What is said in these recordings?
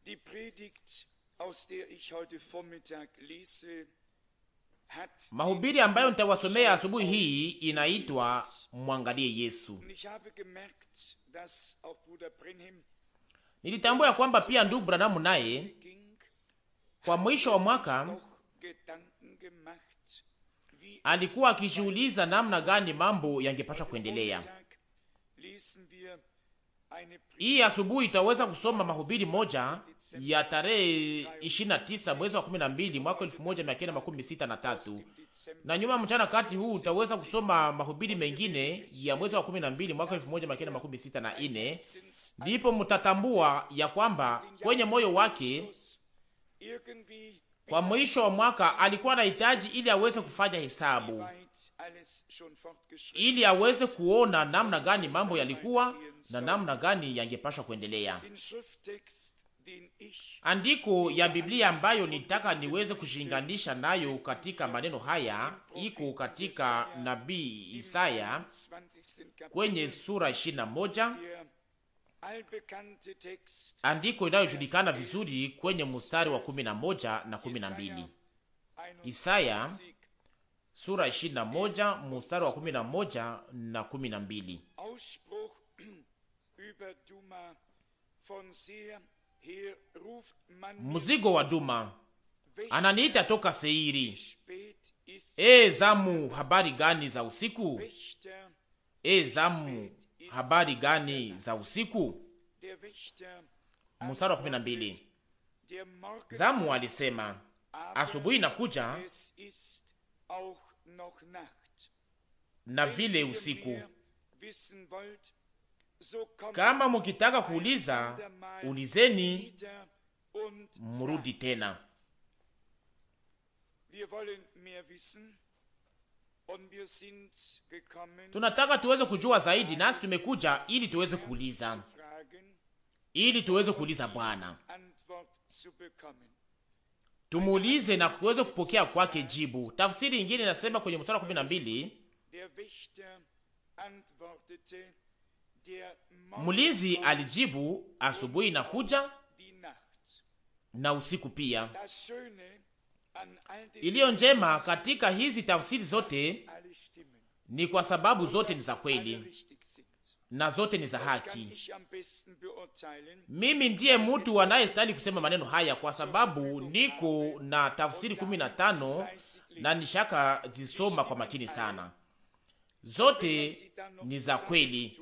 Die Predigt, aus der ich heute Vormittag lese, mahubiri ambayo nitawasomea asubuhi hii inaitwa Mwangalie Yesu. Nilitambua kwamba pia ndugu Branham naye kwa mwisho wa mwaka alikuwa akijiuliza namna gani mambo yangepaswa kuendelea. Hii asubuhi itaweza kusoma mahubiri moja ya tarehe 29 mwezi wa 12 mwaka 1963, na nyuma mchana kati huu utaweza kusoma mahubiri mengine ya mwezi wa 12 mwaka 1964. Ndipo mtatambua ya kwamba kwenye moyo wake kwa mwisho wa mwaka alikuwa anahitaji ili aweze kufanya hesabu, ili aweze kuona namna gani mambo yalikuwa na namna gani yangepashwa kuendelea. Andiko ya Biblia ambayo nitaka niweze kushinganisha nayo katika maneno haya iko katika nabii Isaya kwenye sura 21, andiko inayojulikana vizuri kwenye mstari wa 11 na 12. Isaya sura 21 mstari wa 11 na 12. Mzigo wa Duma ananiita toka Seiri. Zamu, habari gani za usiku? Zamu, habari gani za usiku? Mstari wa 12. Zamu alisema, asubuhi inakuja na vile usiku. Kama mukitaka kuuliza, ulizeni, murudi tena. Tunataka tuweze kujua zaidi, nasi tumekuja ili tuweze kuuliza, ili tuweze kuuliza Bwana, tumuulize na kuweze kupokea kwake jibu. Tafsiri nyingine inasema kwenye mstari wa 12, mlinzi alijibu, asubuhi inakuja na usiku pia. Iliyo njema katika hizi tafsiri zote ni kwa sababu zote ni za kweli na zote ni za haki. Mimi ndiye mtu anayestahili kusema maneno haya kwa sababu niko na tafsiri 15 na nishaka zisoma kwa makini sana. Zote ni za kweli,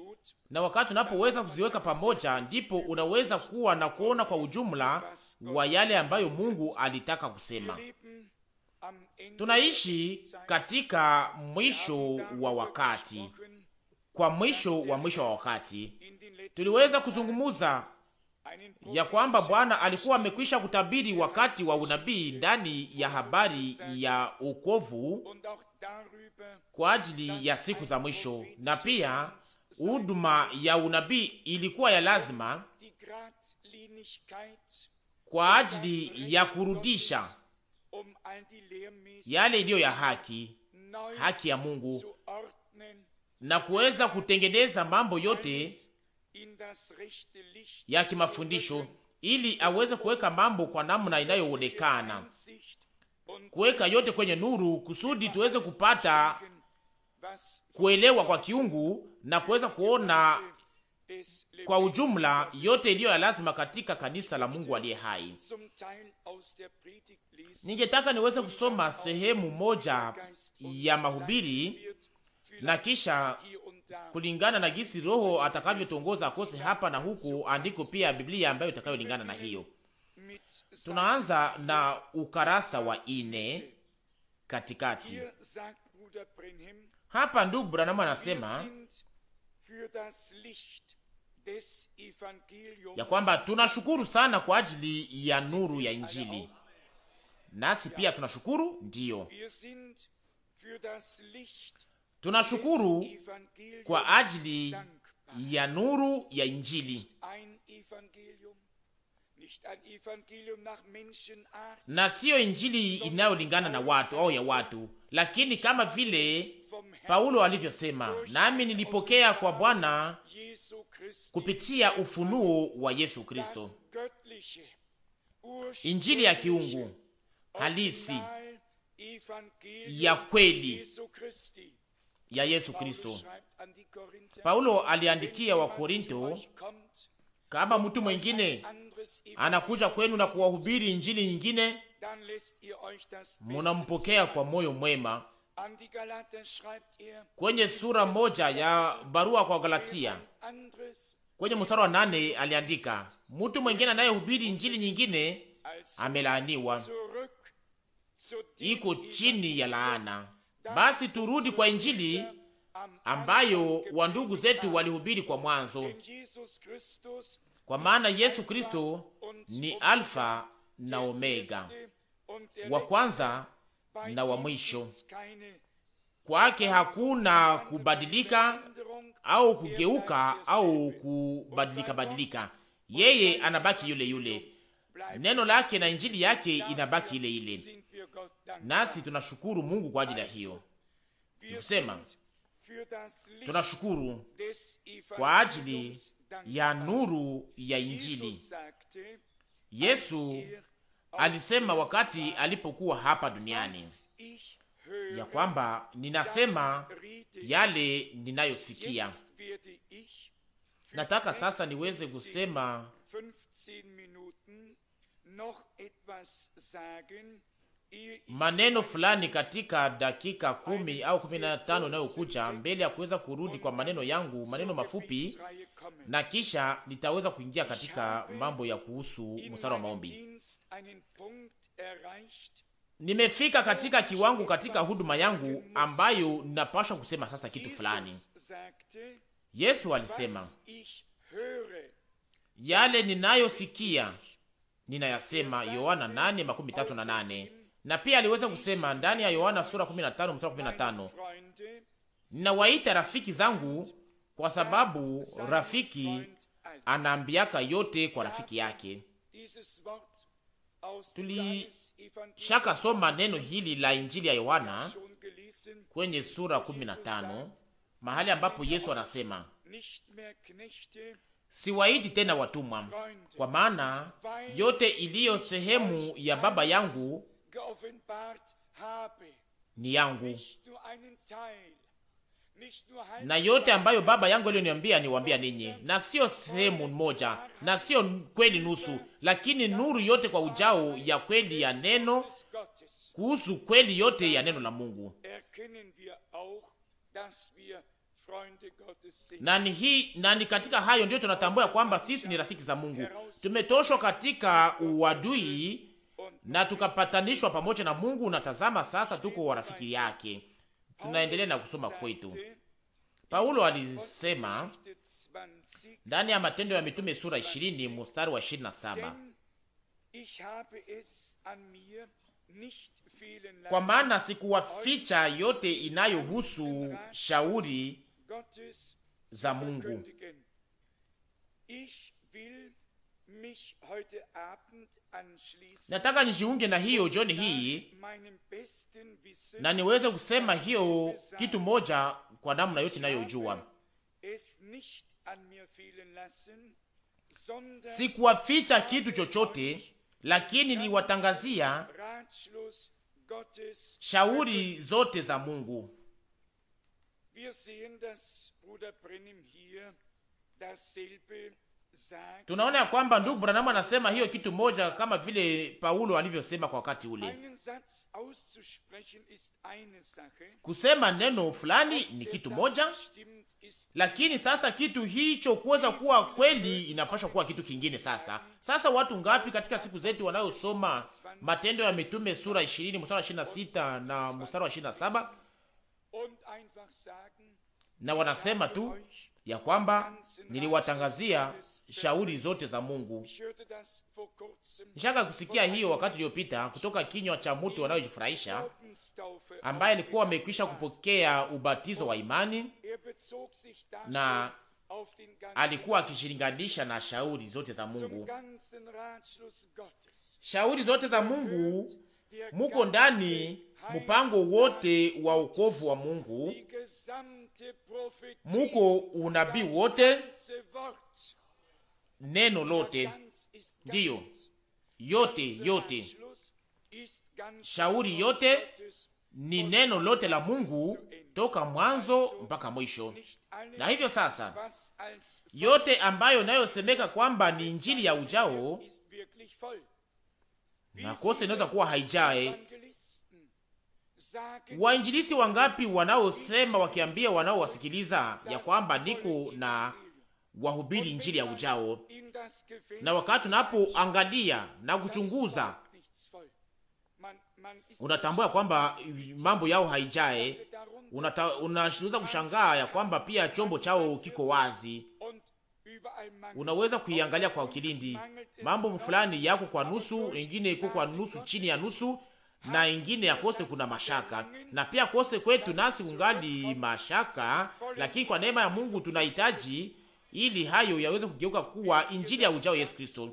na wakati unapoweza kuziweka pamoja, ndipo unaweza kuwa na kuona kwa ujumla wa yale ambayo Mungu alitaka kusema. Tunaishi katika mwisho wa wakati. Kwa mwisho wa wakati tuliweza kuzungumuza ya kwamba Bwana alikuwa amekwisha kutabiri wakati wa unabii ndani ya habari ya wokovu kwa ajili ya siku za mwisho, na pia huduma ya unabii ilikuwa ya lazima kwa ajili ya kurudisha yale iliyo ya haki ya Mungu, na kuweza kutengeneza mambo yote ya kimafundisho, ili aweze kuweka mambo kwa namna inayoonekana, kuweka yote kwenye nuru, kusudi tuweze kupata kuelewa kwa kiungu na kuweza kuona kwa ujumla yote iliyo ya lazima katika kanisa la Mungu aliye hai. Ningetaka niweze kusoma sehemu moja ya mahubiri, na kisha kulingana na gisi Roho atakavyotongoza akose hapa na huku andiko pia Biblia ambayo itakayolingana na hiyo. Tunaanza na ukarasa wa 4 katikati. Hapa ndugu Branham anasema ya kwamba tunashukuru sana kwa ajili ya nuru ya Injili. Nasi pia tunashukuru, ndiyo. Tunashukuru kwa ajili ya nuru ya Injili, na siyo injili inayolingana na watu au ya watu, lakini kama vile Paulo alivyosema, nami nilipokea kwa Bwana kupitia ufunuo wa Yesu Kristo, injili ya kiungu halisi ya kweli ya Yesu Kristo. Paulo aliandikia wa Korinto, kama mtu mwingine anakuja kwenu na kuwahubiri injili nyingine, munampokea kwa moyo mwema. Kwenye sura moja ya barua kwa Galatia, kwenye mstari wa 8 aliandika, mtu mwingine anayehubiri injili nyingine amelaaniwa, iko chini ya laana. Basi turudi kwa injili ambayo wandugu zetu walihubiri kwa mwanzo, kwa maana Yesu Kristo ni Alfa na Omega, wa kwanza na wa mwisho. Kwake hakuna kubadilika au kugeuka au kubadilika. Yeye anabaki yule yule, neno lake na injili yake inabaki ile ile, nasi tunashukuru Mungu kwa ajili ya hiyo. Nikusema tunashukuru kwa ajili ya nuru ya injili. Yesu alisema wakati alipokuwa hapa duniani ya kwamba ninasema yale ninayosikia. Nataka sasa niweze kusema maneno fulani katika dakika 10 au 15 inayokuja mbele ya kuweza kurudi kwa maneno yangu, maneno mafupi, na kisha nitaweza kuingia katika mambo ya kuhusu mstari wa maombi. Nimefika katika kiwango katika huduma yangu ambayo ninapaswa kusema sasa kitu fulani. Yesu alisema, yale ninayosikia ninayasema, Yohana 8:38. Na pia aliweza kusema ndani ya Yohana sura 15 mstari 15, ninawaita rafiki zangu kwa sababu rafiki anaambiaka yote kwa rafiki yake. Tulishaka soma neno hili la injili ya Yohana kwenye sura 15, mahali ambapo Yesu anasema, siwaiti tena watumwa, kwa maana yote iliyo sehemu ya Baba yangu ni yangu, na yote ambayo Baba yangu aliyoniambia niwaambia ninyi, na sio sehemu moja na sio kweli nusu, lakini nuru yote kwa ujao ya kweli ya neno, kuhusu kweli yote ya neno la Mungu. Nani katika hayo ndio tunatambua kwamba sisi ni rafiki za Mungu. Tumetoshwa katika uadui na tukapatanishwa pamoja na Mungu, na tazama sasa tuko warafiki yake. Tunaendelea na kusoma kwetu. Paulo alisema ndani ya Matendo ya Mitume sura 20 mstari wa 27, kwa maana sikuwaficha yote inayohusu shauri za Mungu. Nataka nijiunge na hiyo jioni hii na niweze kusema hiyo kitu moja kwa namna yote ninayojua. Sikuwaficha kitu chochote, lakini niwatangazia shauri zote za Mungu. Tunaona ya kwamba ndugu Branham anasema hiyo kitu moja kama vile Paulo alivyosema kwa wakati ule. Kusema neno fulani ni kitu moja, lakini sasa kitu hicho kuweza kuwa kweli inapaswa kuwa kitu kingine. Sasa watu ngapi katika siku zetu wanayosoma Matendo ya Mitume sura 20 mstari wa 26 na mstari wa 27 na wanasema tu ya kwamba niliwatangazia shauri zote za Mungu. Nishaka kusikia hiyo wakati uliopita kutoka kinywa cha mtu anayejifurahisha ambaye alikuwa amekwisha kupokea ubatizo wa imani, na alikuwa akishilinganisha na shauri zote za Mungu. Shauri zote za Mungu muko ndani mpango wote wa wokovu wa Mungu, muko unabii wote, neno lote. Ndiyo, yote, shauri yote ni neno lote la Mungu toka mwanzo mpaka mwisho. Na hivyo sasa, yote ambayo nayosemeka kwamba ni injili ya ujao na kose inaweza kuwa haijae. Wainjilisti wangapi wanaosema wakiambia wanaowasikiliza ya kwamba niko na wahubiri injili ya ujao, na wakati tunapoangalia na kuchunguza unatambua kwamba mambo yao haijae. Unaweza kushangaa ya kwamba pia chombo chao kiko wazi. Unaweza kuiangalia kwa kilindi, mambo fulani yako kwa nusu, ingine iko kwa nusu, chini ya nusu, na ingine yakose kuna mashaka. Na pia kose kwetu nasi ungali mashaka, lakini kwa neema ya Mungu tunahitaji ili hayo yaweze kugeuka kuwa injili ya ujao Yesu Kristo.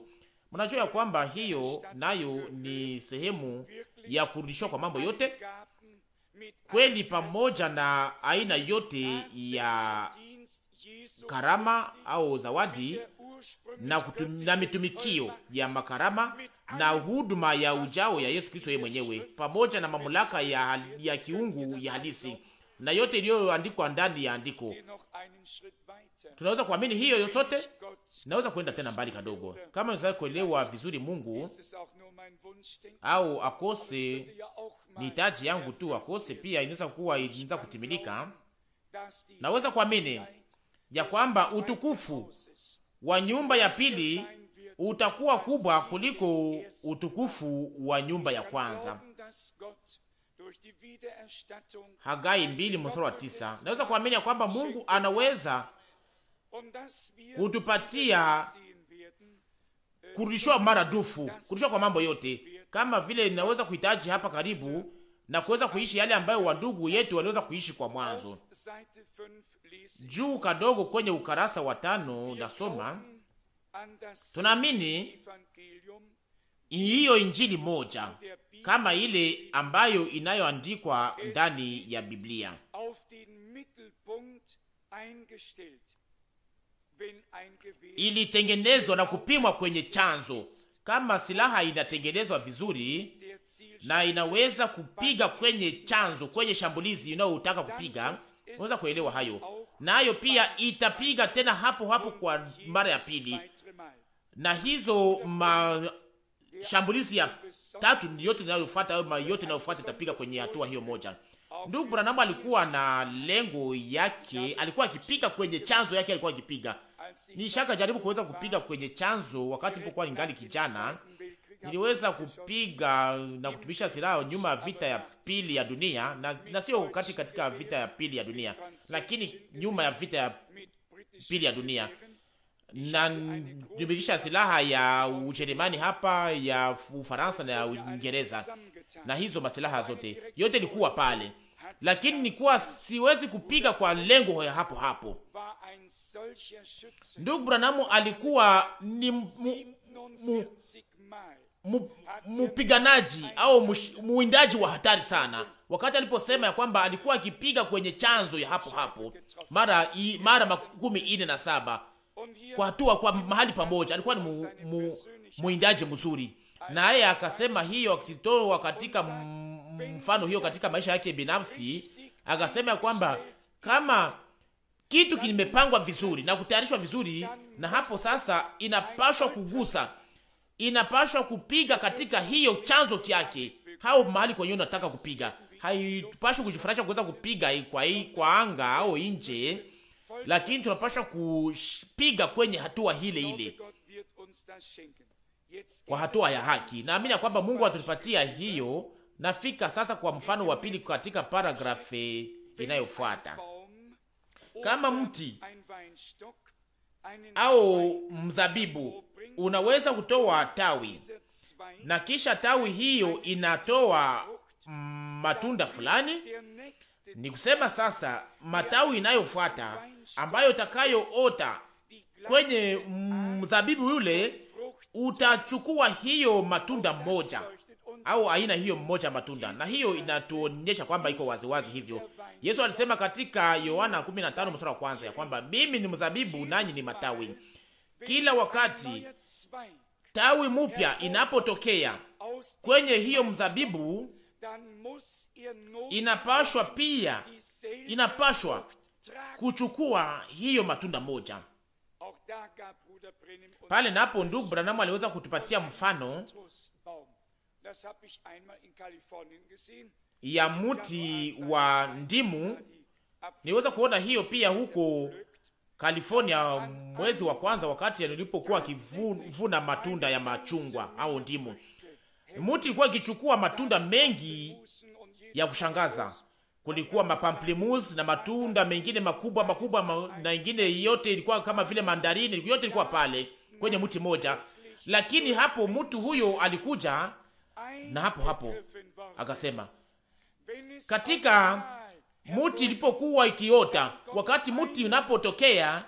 Mnajua ya kwamba hiyo nayo ni sehemu ya kurudishwa kwa mambo yote kweli, pamoja na aina yote ya karama au zawadi na mitumikio ya makarama na huduma ya ujao ya Yesu Kristo yeye mwenyewe, pamoja na mamlaka ya kiungu ya halisi na yote iliyoandikwa ndani ya andiko. Tunaweza kuamini hiyo yote. Naweza kwenda tena mbali kidogo, kama unaweza kuelewa vizuri Mungu au akose ni hitaji yangu tu, akose pia inaweza kutimilika. Naweza kuamini ya kwamba utukufu wa nyumba ya pili utakuwa kubwa kuliko utukufu wa nyumba ya kwanza. Hagai 2:9. Naweza kuamini ya kwamba Mungu anaweza kutupatia kurudishwa maradufu, kurudishwa kwa mambo yote, kama vile inaweza kuhitaji hapa karibu na kuweza kuishi yale ambayo wandugu yetu waliweza kuishi kwa mwanzo. Juu kadogo kwenye ukarasa wa 5 nasoma, tunaamini hiyo injili moja kama ile ambayo inayoandikwa ndani ya Biblia. Ilitengenezwa na kupimwa kwenye chanzo. Kama silaha inatengenezwa vizuri na inaweza kupiga kwenye chanzo, kwenye shambulizi unayotaka kupiga, unaweza kuelewa hayo. Nayo pia itapiga tena hapo hapo kwa mara ya pili. Na hizo shambulizi ya tatu yote inayofuata au yote inayofuata itapiga kwenye hatua hiyo moja. Ndugu Branham alikuwa na lengo yake, alikuwa akipiga kwenye chanzo yake, alikuwa akipiga. Nishaka jaribu kuweza kupiga kwenye chanzo wakati nilipokuwa ningali kijana. Niliweza kupiga na kutumisha silaha nyuma ya vita ya pili ya dunia, na sio wakati katika vita ya pili ya dunia, lakini nyuma ya vita ya pili ya dunia. Na nimetisha silaha ya Ujerumani hapa, ya Ufaransa na ya Uingereza, na hizo masilaha zote yote ilikuwa pale, lakini nilikuwa siwezi kupiga kwa lengo ya hapo hapo. Ndugu Branham alikuwa ni mpiganaji au muwindaji wa hatari sana, wakati aliposema ya kwamba alikuwa akipiga kwenye chanzo ya hapo hapo mara 47 kwa hatua, kwa mahali pamoja. Alikuwa ni muwindaji mzuri, na yeye akasema hiyo akitoa katika mfano hiyo katika maisha yake binafsi, akasema ya kwamba kama kitu kimepangwa vizuri na kutayarishwa vizuri, na hapo sasa inapashwa kugusa, inapashwa kupiga katika hiyo chanzo kyake, hao mahali kwenye unataka kupiga. Haipashwi kujifurahisha kuweza kupiga kwa anga au nje, lakini tunapashwa kupiga kwenye hatua ile kwa hatua ya haki. Naamini kwamba Mungu atatupatia hiyo. Nafika sasa kwa mfano wa pili katika paragrafi inayofuata. Kama mti au mzabibu unaweza kutoa tawi, na kisha tawi hiyo inatoa matunda fulani, ni kusema sasa matawi inayofuata ambayo utakayoota kwenye mzabibu yule, utachukua hiyo matunda moja au aina hiyo mmoja matunda, na hiyo inatuonyesha kwamba iko waziwazi hivyo. Yesu alisema katika Yohana 15:1 ya kwamba mimi ni mzabibu nanyi ni matawi. Kila wakati tawi mupya inapotokea kwenye hiyo mzabibu, inapashwa kuchukua hiyo matunda moja. Pale napo ndugu Branham aliweza kutupatia mfano ya muti wa ndimu. Niweza kuona hiyo pia huko California mwezi wa kwanza, wakati nilipokuwa kivuna matunda ya machungwa au ndimu. Muti ilikuwa ikichukua matunda mengi ya kushangaza. Kulikuwa mapamplemousse na matunda mengine makubwa na ingine yote ilikuwa kama vile mandarini, yote ilikuwa pale kwenye muti moja. Lakini hapo mtu huyo alikuja na hapo akasema, katika muti ilipokuwa ikiota, wakati muti unapotokea,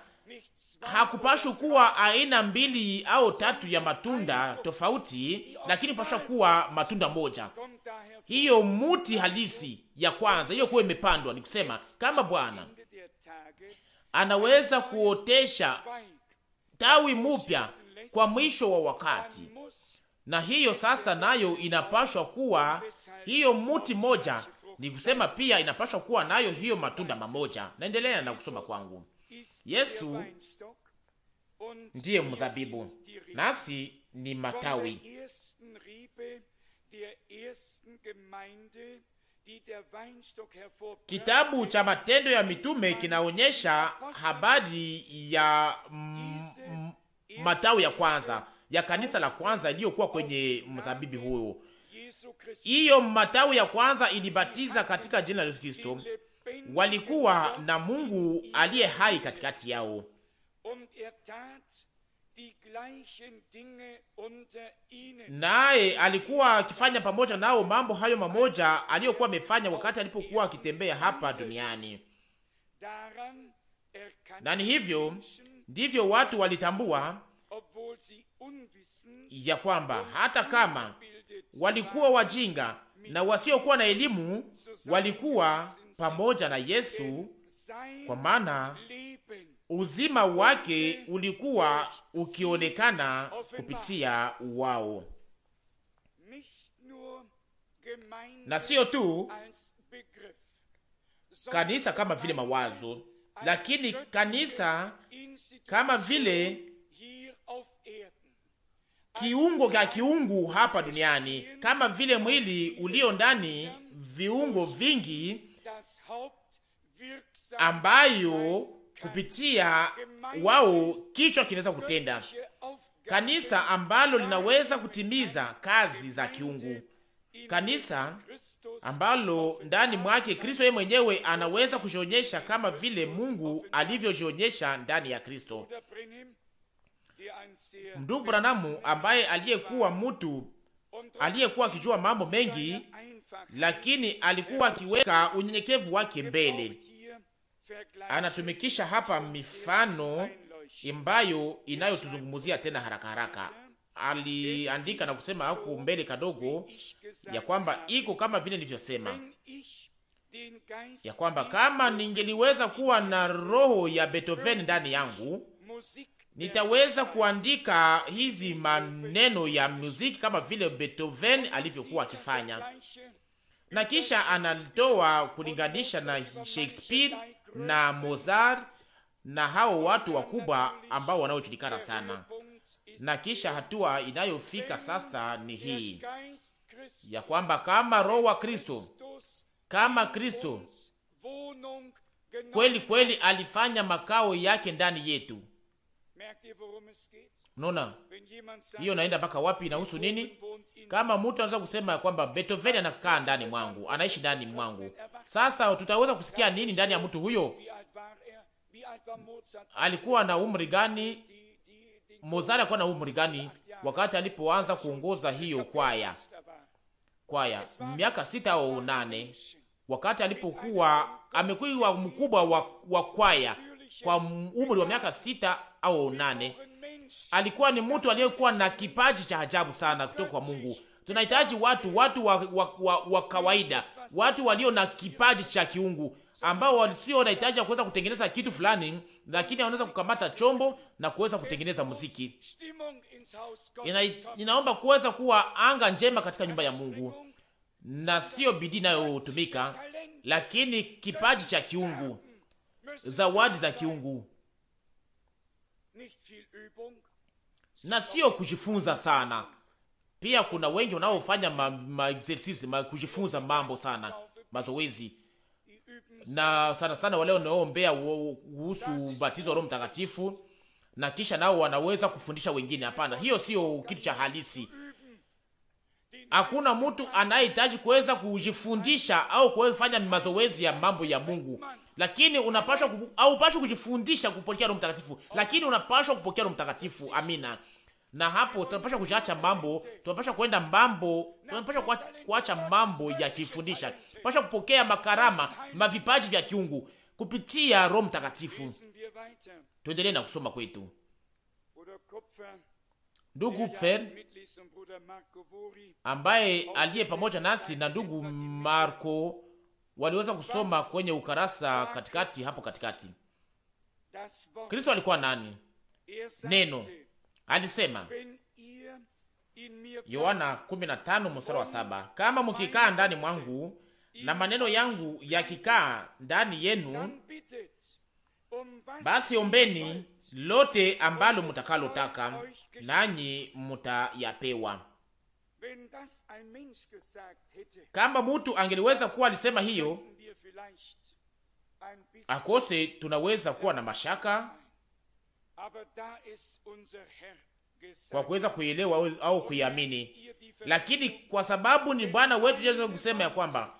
hakupashwa kuwa aina 2 au 3 ya matunda tofauti, lakini pasha kuwa matunda moja. Hiyo muti halisi ya kwanza hiyo kuwa imepandwa, ni kusema kama Bwana anaweza kuotesha tawi mupya kwa mwisho wa wakati, na hiyo sasa nayo inapashwa kuwa hiyo muti moja, ni kusema pia inapashwa kuwa nayo hiyo matunda mamoja. Naendelea na kusoma kwangu. Yesu ndiye mzabibu, nasi ni matawi. Kitabu cha Matendo ya Mitume kinaonyesha habari ya matawi ya kwanza ya kanisa la kwanza iliyokuwa kwenye mzabibu huo. Hiyo matawi ya kwanza ilibatiza katika jina la Yesu Kristo. Walikuwa na Mungu aliye hai katikati yao, naye alikuwa akifanya pamoja nao mambo hayo mamoja aliyokuwa amefanya wakati alipokuwa akitembea hapa duniani. Na ni hivyo ndivyo watu walitambua ya kwamba hata kama walikuwa wajinga na wasiokuwa na elimu, walikuwa pamoja na Yesu, kwa maana uzima wake ulikuwa ukionekana kupitia wao. Na sio tu kanisa kama vile mawazo, lakini kanisa kama vile kiungo cha kiungu hapa duniani, kama vile mwili ulio ndani viungo vingi ambayo kupitia wao kichwa kinaweza kutenda. Kanisa ambalo linaweza kutimiza kazi za kiungu, kanisa ambalo ndani mwake Kristo yeye mwenyewe anaweza kujionyesha kama vile Mungu alivyojionyesha ndani ya Kristo. Ndugu Branamu ambaye aliyekuwa mtu aliyekuwa akijua mambo mengi, lakini alikuwa akiweka unyenyekevu wake mbele. Anatumikisha hapa mifano ambayo inayotuzungumzia tena haraka. Aliandika na kusema huko mbele kadogo ya kwamba iko kama vile nilivyosema, ya kwamba kama ningeliweza kuwa na roho ya Beethoven ndani yangu, nitaweza kuandika hizi maneno ya muziki kama vile Beethoven alivyokuwa akifanya. Na kisha anatoa kulinganisha na Shakespeare na Mozart na hao watu wakubwa ambao wanaojulikana sana. Na kisha hatua inayofika sasa ni hii ya kwamba kama roho wa Kristo, kama Kristo kweli kweli alifanya makao yake ndani yetu. Unaona hiyo naenda mpaka wapi? Inahusu nini? Kama mtu anaweza kusema kwamba Beethoven anakaa ndani mwangu, anaishi ndani mwangu, sasa tutaweza kusikia nini ndani ya mtu huyo? Alikuwa na umri gani? Mozart alikuwa na umri gani wakati alipoanza kuongoza hiyo kwaya? Miaka 6 au 8, wakati alipokuwa amekuwa mkubwa wa kwaya kwa umri wa miaka 6 au 8. Alikuwa ni mtu aliyekuwa na kipaji cha ajabu sana kutoka kwa Mungu. Tunahitaji watu wa kawaida, watu walio na kipaji cha kiungu. ambao wasio na hitaji ya kuweza kutengeneza kitu fulani, lakini wanaweza kukamata chombo na kuweza kutengeneza muziki. Ninaomba kuweza kuwa anga njema katika nyumba ya Mungu, na sio bidii inayotumika, lakini kipaji cha kiungu, zawadi za kiungu, na sio kujifunza sana. Pia kuna wengi wanaofanya exercise kujifunza mambo sana, mazoezi, na sana sana wale wanaoombea kuhusu ubatizo wa Roho Mtakatifu, na kisha nao wanaweza kufundisha wengine. Hapana, hiyo sio kitu cha halisi. Hakuna mtu anayehitaji kuweza kujifundisha au kufanya mazoezi ya mambo ya Mungu, lakini unapaswa upaswa kujifundisha kupokea Roho Mtakatifu, lakini unapaswa kupokea Roho Mtakatifu. Amina. Na hapo tunapaswa kuacha mambo, tunapaswa kwenda mambo, tunapaswa kuacha mambo ya kifundisha, tunapaswa kupokea makarama, mavipaji vya kiungu kupitia Roho Mtakatifu. Tuendelee na kusoma kwetu. Ndugu Kupfer ambaye aliye pamoja nasi na ndugu Marko waliweza kusoma kwenye ukarasa katikati, hapo katikati. Kristo alikuwa nani? Neno. Alisema Yohana 15:7, kama mkikaa ndani mwangu na maneno yangu yakikaa ndani yenu, basi ombeni lote ambalo mtakalotaka, nanyi mtayapewa. Kama mtu angeliweza kuwa alisema hiyo, akose tunaweza kuwa na mashaka kwa kuweza kuelewa au kuiamini, lakini kwa sababu ni Bwana wetu Yesu kusema ya kwamba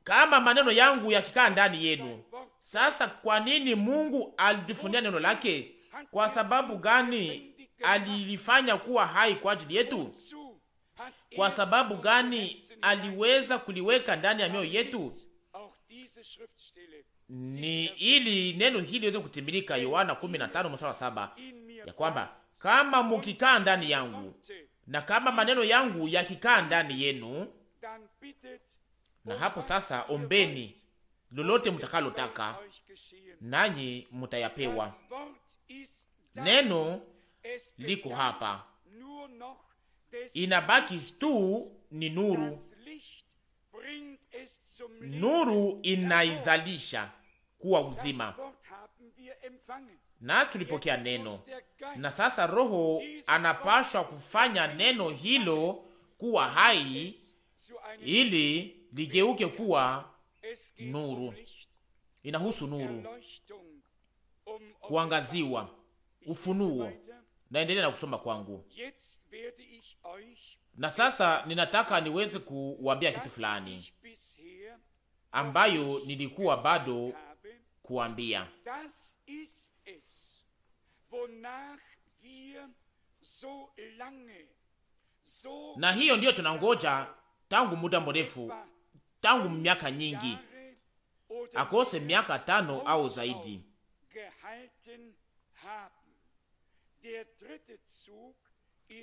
kama maneno yangu yakikaa ndani yenu. Sasa kwa nini Mungu alitufunia neno lake? Kwa sababu gani alilifanya kuwa hai kwa ajili yetu? Kwa sababu gani aliweza kuliweka ndani ya mioyo yetu? Ni ili neno hili liweze kutimilika, Yohana 15:7, ya kwamba kama mkikaa ndani yangu na kama maneno yangu yakikaa ndani yenu, na hapo sasa ombeni lolote mtakalotaka, nanyi mtayapewa. Neno liko hapa, inabaki tu ni nuru. Nuru inaizalisha kuwa uzima, nasi tulipokea neno, na sasa Roho anapashwa kufanya neno hilo kuwa hai ili ligeuke kuwa nuru. Inahusu nuru, kuangaziwa, ufunuo. Naendelea na kusoma kwangu, na sasa ninataka niweze kuambia kitu fulani ambayo nilikuwa bado kuambia. Na hiyo ndiyo tunangoja tangu muda mrefu, tangu miaka nyingi, akose miaka 5 au zaidi.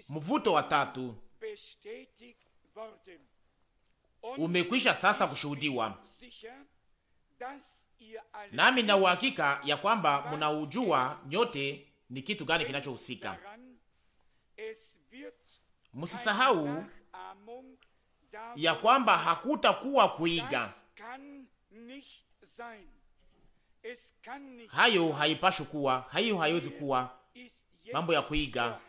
Mvuto wa 3 umekwisha sasa kushuhudiwa, nami na uhakika ya kwamba mnaujua nyote ni kitu gani kinachohusika. Msisahau ya kwamba hakutakuwa kuiga. Hayo haipashi kuwa, hayo haiwezi kuwa mambo ya kuiga.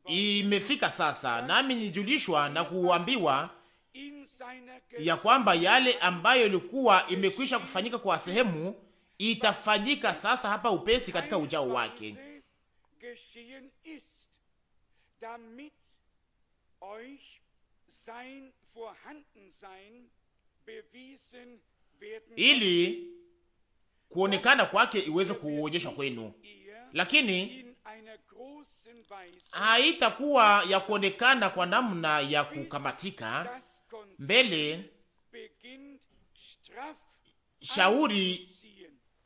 Imefika sasa, nami nijulishwa na kuambiwa ya kwamba yale ambayo ilikuwa imekwisha kufanyika kwa sehemu itafanyika sasa hapa upesi katika ujao wake, ili kuonekana kwake iweze kuonyeshwa kwenu. Lakini haitakuwa ya kuonekana kwa namna ya kukamatika mbele. Shauri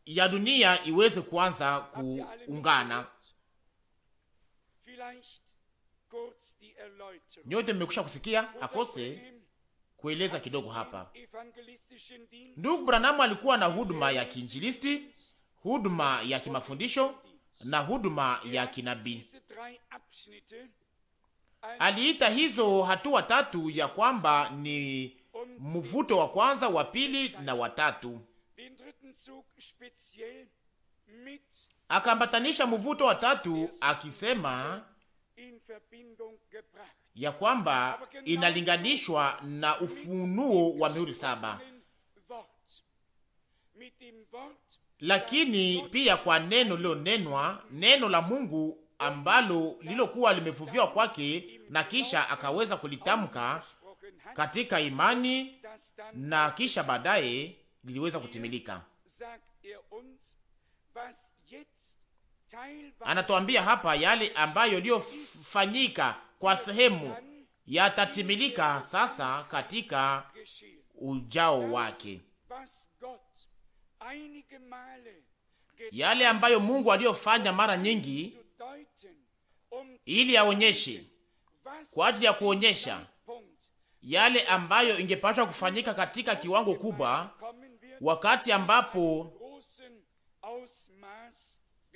ya dunia iweze kuanza kuungana. Nyote mmekwisha kusikia akose kueleza kidogo hapa. Ndugu Branham alikuwa na huduma ya kiinjilisti, huduma ya kimafundisho na huduma ya kinabii. Aliita hizo hatua tatu ya kwamba ni mvuto wa kwanza, wa pili na wa tatu. Akambatanisha mvuto wa tatu akisema ya kwamba inalinganishwa na ufunuo wa mihuri saba, lakini pia kwa neno lilonenwa, neno la Mungu ambalo lilokuwa limefuviwa kwake, na kisha akaweza kulitamka katika imani, na kisha baadaye liliweza kutimilika. Anatuambia hapa yale ambayo iliyofanyika kwa sehemu yatatimilika sasa katika ujao wake. Yale ambayo Mungu aliyofanya mara nyingi ili aonyeshe, kwa ajili ya kuonyesha yale ambayo ingepaswa kufanyika katika kiwango kubwa, wakati ambapo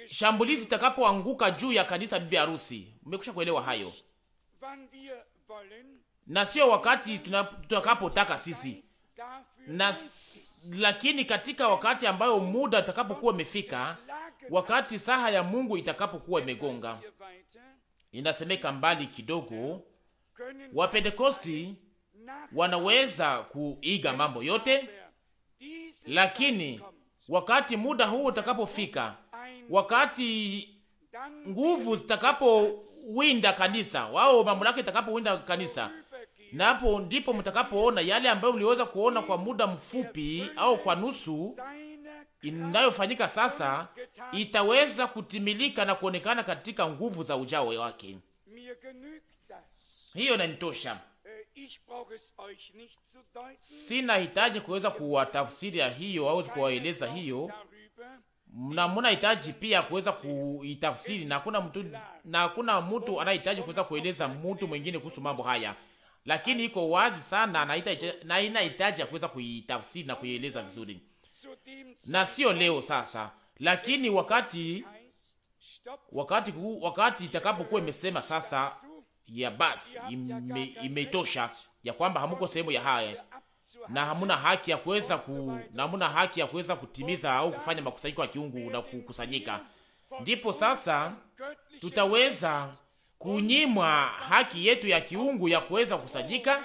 shambulizi itakapoanguka juu ya kanisa bibi harusi. Mmekwisha kuelewa hayo, na sio wakati tutakapotaka sisi na, lakini katika wakati ambayo muda utakapokuwa umefika, wakati saha ya Mungu itakapokuwa imegonga. Inasemeka mbali kidogo, Wapentekosti wanaweza kuiga mambo yote, lakini wakati muda huu utakapofika, wakati nguvu zitakapowinda kanisa, wao mamlaka itakapowinda kanisa, na hapo ndipo mtakapoona yale ambayo mliweza kuona kwa muda mfupi au kwa nusu inayofanyika sasa, itaweza kutimilika na kuonekana katika nguvu za ujao wake. Hiyo inanitosha. Sina hitaji kuweza kuwatafsiria hiyo au kuwaeleza hiyo, na muna hitaji pia kuweza kuitafsiri, na hakuna mtu anahitaji kuweza kueleza mtu mwingine kuhusu mambo haya, lakini iko wazi sana na ina hitaji ya kuweza kuitafsiri na kuieleza vizuri, na sio leo sasa, lakini wakati itakapokuwa imesema sasa ya basi imetosha, ya kwamba hamuko sehemu ya haya na hamuna haki ya kuweza kutimiza au kufanya makusanyiko ya kiungu na kukusanyika, ndipo sasa tutaweza kunyimwa haki yetu ya kiungu ya kuweza kukusanyika,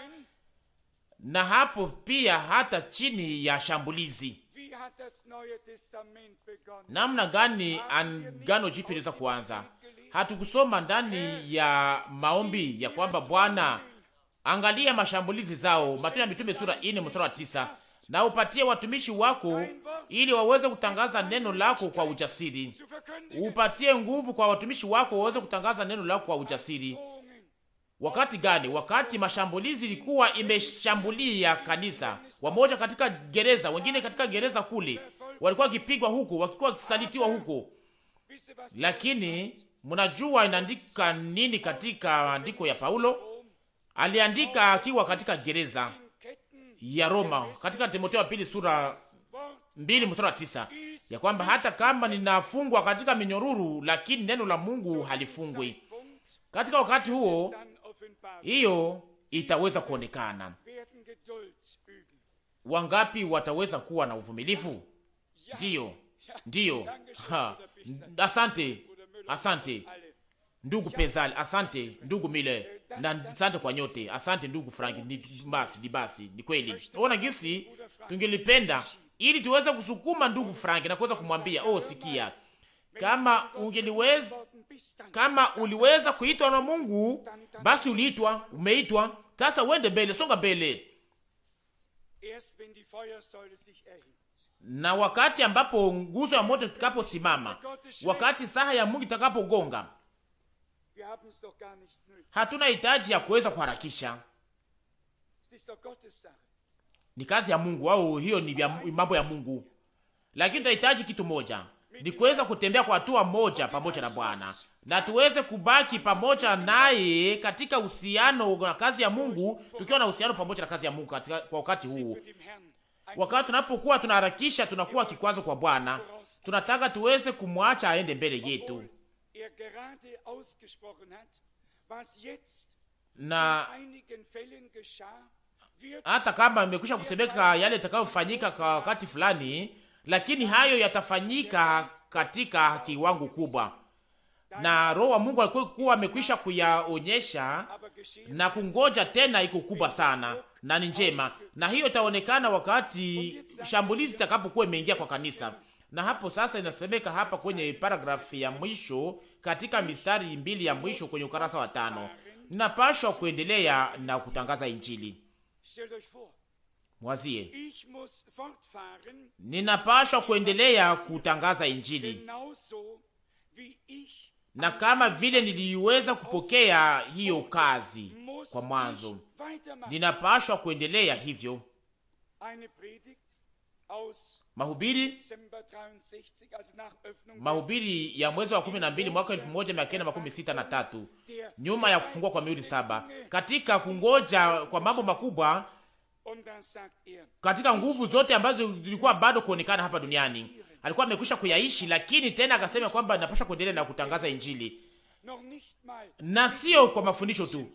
na hapo pia hata chini ya shambulizi. Namna gani Agano Jipya liweza kuanza? Hatukusoma ndani ya maombi ya kwamba Bwana, angalia mashambulizi zao, Matendo ya Mitume sura 4 mstari wa 9, na upatie watumishi wako ili waweze kutangaza neno lako kwa ujasiri. Upatie nguvu kwa watumishi wako waweze kutangaza neno lako kwa ujasiri. Wakati gani? Wakati mashambulizi ilikuwa imeshambulia kanisa, wamoja katika gereza, wengine katika gereza kule, walikuwa wakipigwa huko, walikuwa wakisalitiwa huko. Lakini mnajua inaandika nini katika andiko ya Paulo? Aliandika akiwa katika gereza ya Roma, katika Timotheo wa pili sura 2 mstari wa 9, ya kwamba hata kama ninafungwa katika minyororo, lakini neno la Mungu halifungwi. Katika wakati huo hiyo itaweza kuonekana. Wangapi wataweza kuwa na uvumilivu? Ndiyo. Asante ndugu Pezali, asante ndugu Mile, na asante kwa nyote, asante ndugu Frank. Ni kweli, ona gisi tungelipenda ili tuweze kusukuma ndugu Frank na kuweza kumwambia, sikia, kama uliweza kuitwa na Mungu, basi umeitwa, sasa uende mbele, songa mbele. Na wakati ambapo nguzo ya moto itakaposimama, wakati saha ya Mungu itakapogonga, hatuna hitaji ya kuweza kuharakisha. Ni kazi ya Mungu, au hiyo ni mambo ya Mungu. Lakini tunahitaji kitu moja, ni kuweza kutembea kwa hatua moja pamoja na Bwana, na tuweze kubaki pamoja naye katika uhusiano na kazi ya Mungu, tukiwa na uhusiano pamoja na kazi ya Mungu kwa wakati huu. Wakati tunapokuwa tunaharakisha, tunakuwa kikwazo kwa Bwana. Tunataka tuweze kumwacha aende mbele yetu, na hata kama imekwisha kusemeka yale yatakayofanyika kwa wakati fulani, lakini hayo yatafanyika katika kiwango kubwa, na Roho wa Mungu alikuwa amekwisha kuyaonyesha, na kungoja tena iko kubwa sana na ni njema, na hiyo itaonekana wakati shambulizi itakapokuwa imeingia kwa kanisa. Na hapo sasa inasemeka hapa kwenye paragrafu ya mwisho katika mistari mbili ya mwisho kwenye ukarasa wa 5, ninapashwa kuendelea na kutangaza Injili. Mwazie, ninapashwa kuendelea kutangaza Injili, na kama vile niliweza kupokea hiyo kazi kwa mwanzo, ninapashwa kuendelea hivyo. Mahubiri ya mwezi wa 12 mwaka 1963, nyuma ya kufungua kwa mihuri 7, katika kungoja kwa mambo makubwa, katika nguvu zote ambazo zilikuwa bado kuonekana hapa duniani. Alikuwa amekwisha kuyaishi, lakini tena akasema kwamba ninapaswa kuendelea na kutangaza Injili, na sio kwa mafundisho tu,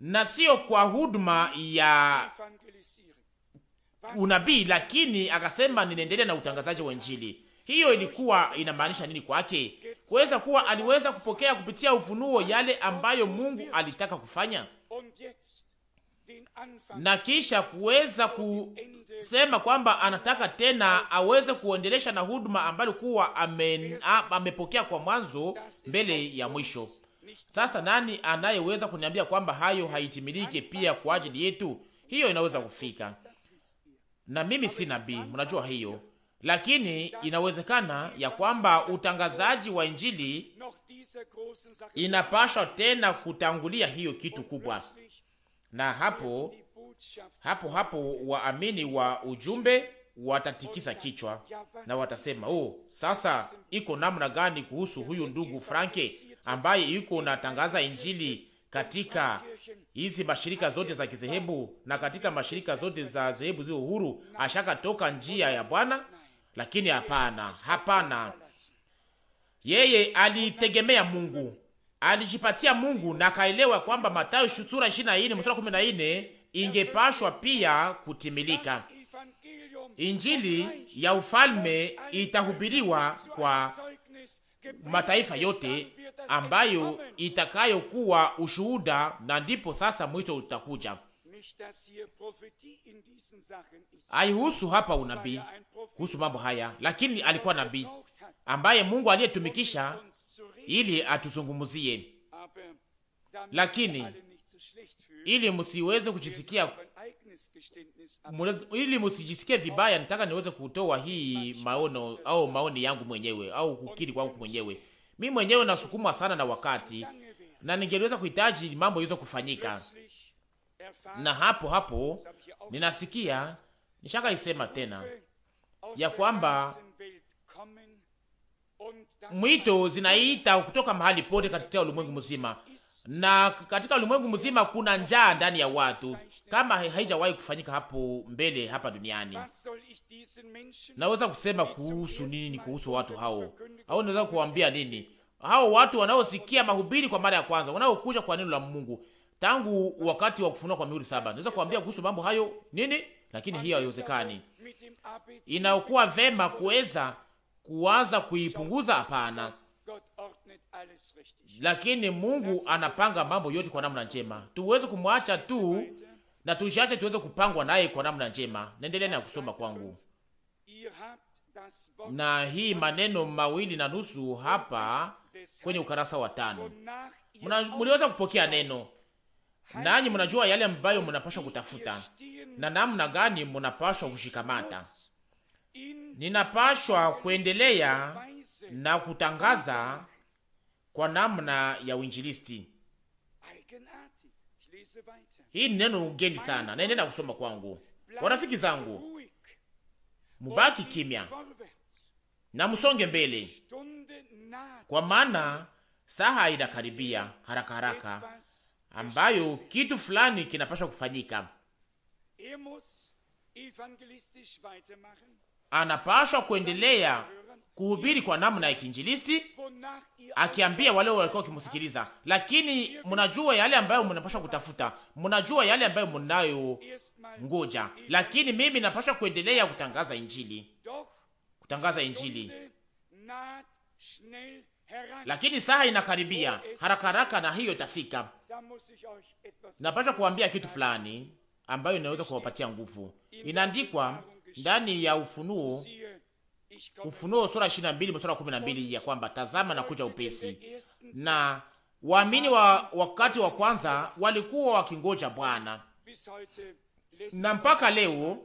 na sio kwa huduma ya unabii, lakini akasema ninaendelea na utangazaji wa Injili. Hiyo ilikuwa inamaanisha nini kwake? Kuweza kuwa aliweza kupokea kupitia ufunuo yale ambayo Mungu alitaka kufanya, na kisha kuweza kusema kwamba anataka tena aweze kuendelesha na huduma ambayo kuwa amepokea kwa mwanzo mbele ya mwisho. Sasa nani anayeweza kuniambia kwamba hayo haitimilike pia kwa ajili yetu? Hiyo inaweza kufika, na mimi si nabii, mnajua hiyo, lakini inawezekana ya kwamba utangazaji wa Injili inapaswa tena kutangulia hiyo kitu kubwa, na hapo waamini wa ujumbe watatikisa kichwa na watasema, sasa iko namna gani kuhusu huyu ndugu Franke ambaye yuko natangaza Injili katika hizi mashirika zote za kizehebu na katika mashirika zote za zehebu zio uhuru, ashaka toka njia ya Bwana? Lakini hapana, yeye alitegemea Mungu, alijipatia Mungu, na kaelewa kwamba Mathayo sura 24 mstari 14 ingepashwa pia kutimilika. Injili ya ufalme itahubiriwa kwa mataifa yote, ambayo itakayokuwa ushuhuda, na ndipo sasa mwito utakuja. Haihusu hapa unabii kuhusu mambo haya, lakini alikuwa nabii ambaye Mungu aliyetumikisha ili atuzungumuzie. Lakini ili msiweze kujisikia, ili msijisikie vibaya, nataka niweze kutoa hii maono au maoni yangu mwenyewe au kukiri kwangu mwenyewe. Mimi mwenyewe nasukumwa sana na wakati, na ningeweza kuhitaji mambo hizo kufanyika, na hapo ninasikia nishaka isema tena ya kwamba mwito zinaita kutoka mahali pote katika ulimwengu mzima, na katika ulimwengu mzima kuna njaa ndani ya watu kama haijawahi kufanyika hapo mbele hapa duniani. Naweza kusema kuhusu nini kuhusu watu hao? Au naweza kuambia nini hao watu wanaosikia mahubiri kwa mara ya kwanza, wanaokuja kwa neno la Mungu tangu wakati wa kufunua kwa mihuri 7? Naweza kuambia kuhusu mambo hayo nini, lakini hiyo haiwezekani. Inakuwa vema kuweza kuanza kuipunguza? Hapana, lakini Mungu anapanga mambo yote kwa namna njema. Tuweze kumwacha tu na tujiache tuweze kupangwa naye kwa namna njema. Naendelea na kusoma kwangu, na hii maneno 2.5 hapa kwenye ukarasa wa 5. Mliweza kupokea neno, nanyi mnajua yale ambayo mnapaswa kutafuta na namna gani mnapaswa kushikamata. Ninapashwa kuendelea na kutangaza kwa namna ya uinjilisti. Hii ni neno ugeni sana. Naendelea kusoma kwangu. Warafiki zangu, mubaki kimya na msonge mbele, kwa maana saha inakaribia haraka haraka, ambayo kitu fulani kinapaswa kufanyika. Anapaswa kuendelea kuhubiri kwa namna ya kiinjilisti, akiambia wale walikuwa wakimsikiliza, lakini mnajua yale ambayo mnapaswa kutafuta, mnajua yale ambayo mnayo ngoja, lakini mimi napaswa kuendelea kutangaza injili, lakini saa inakaribia haraka haraka, na hiyo itafika. Napaswa kuambia kitu fulani ambayo inaweza kuwapatia nguvu. Inaandikwa ndani ya Ufunuo sura 22 mstari wa 12 ya kwamba tazama na kuja upesi. Na waamini wa wakati wa kwanza walikuwa wakingoja Bwana, na mpaka leo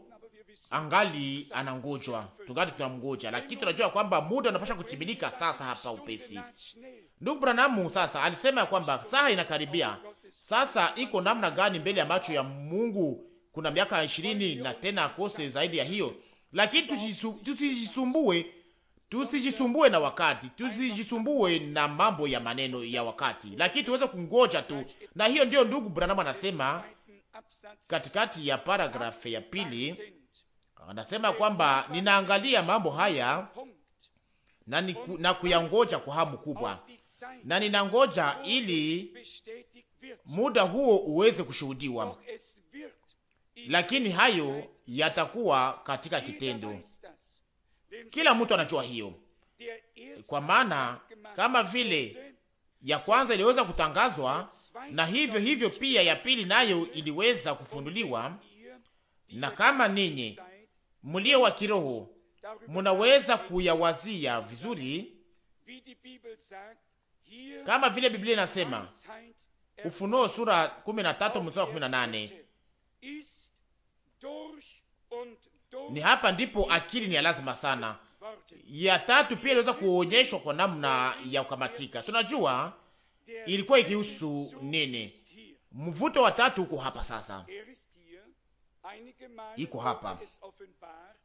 angali anangojwa, tungali tunamngoja, lakini tunajua kwamba muda unapaswa kutimilika sasa hapa upesi. Ndugu Branham sasa alisema ya kwamba saa inakaribia. Sasa iko namna gani mbele ya macho ya Mungu? Kuna miaka 20 na tena akose zaidi ya hiyo, lakini tusijisumbue na wakati, tusijisumbue na mambo ya maneno ya wakati, lakini tuweze kungoja tu. Na hiyo ndio ndugu Branham anasema katikati ya paragrafu ya pili, anasema kwamba ninaangalia mambo haya na kuyangoja kwa hamu kubwa, na ninangoja ili muda huo uweze kushuhudiwa, lakini hayo yatakuwa katika kitendo. Kila mtu anajua hiyo, kwa maana kama vile ya kwanza iliweza kutangazwa, na hivyo hivyo pia ya pili nayo iliweza kufunuliwa. Na kama ninyi mlio wa kiroho munaweza kuyawazia vizuri, kama vile Biblia inasema, Ufunuo sura 13 mstari wa 18, ni hapa ndipo akili ni ya lazima sana. Ya tatu pia iliweza kuonyeshwa kwa namna ya kukamatika. Tunajua ilikuwa ikihusu nini. Mvuto wa tatu uko hapa sasa, iko hapa,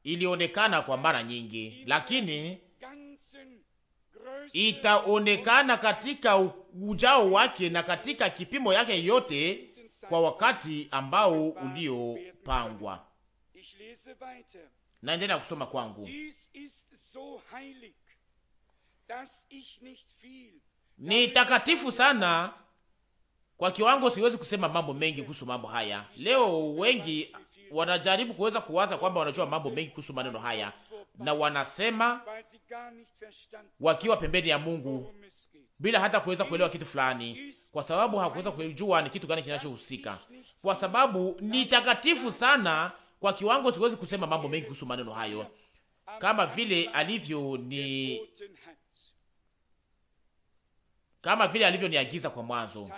ilionekana kwa mara nyingi, lakini itaonekana katika ujao wake na katika kipimo yake yote kwa wakati ambao uliopangwa. Naendelea kusoma kwangu. Ni takatifu sana kwa kiwango siwezi kusema mambo mengi kuhusu mambo haya. Leo wengi wanajaribu kuweza kuwaza kwamba wanajua mambo mengi kuhusu maneno haya, na wanasema wakiwa pembeni ya Mungu bila hata kuweza kuelewa kitu fulani, kwa sababu hakuweza kujua ni kitu gani kinachohusika. Kwa sababu ni takatifu sana kwa kiwango siwezi kusema mambo mengi kuhusu maneno hayo, kama vile alivyoniagiza kwa mwanzo.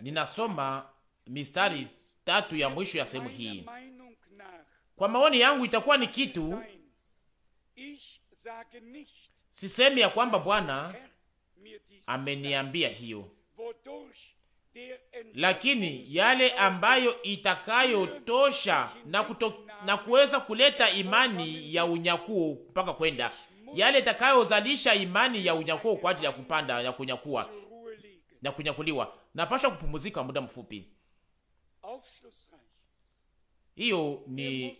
Ninasoma mistari 3 ya mwisho ya sehemu hii. Kwa maoni yangu itakuwa ni kitu, sisemi ya kwamba Bwana ameniambia hiyo, lakini yale ambayo itakayotosha na kuweza kuleta imani ya unyakuo mpaka kwenda, yale itakayozalisha imani ya unyakuo kwa ajili ya kupanda ya kunyakua na kunyakuliwa. Napasha kupumzika muda mfupi. Hiyo ni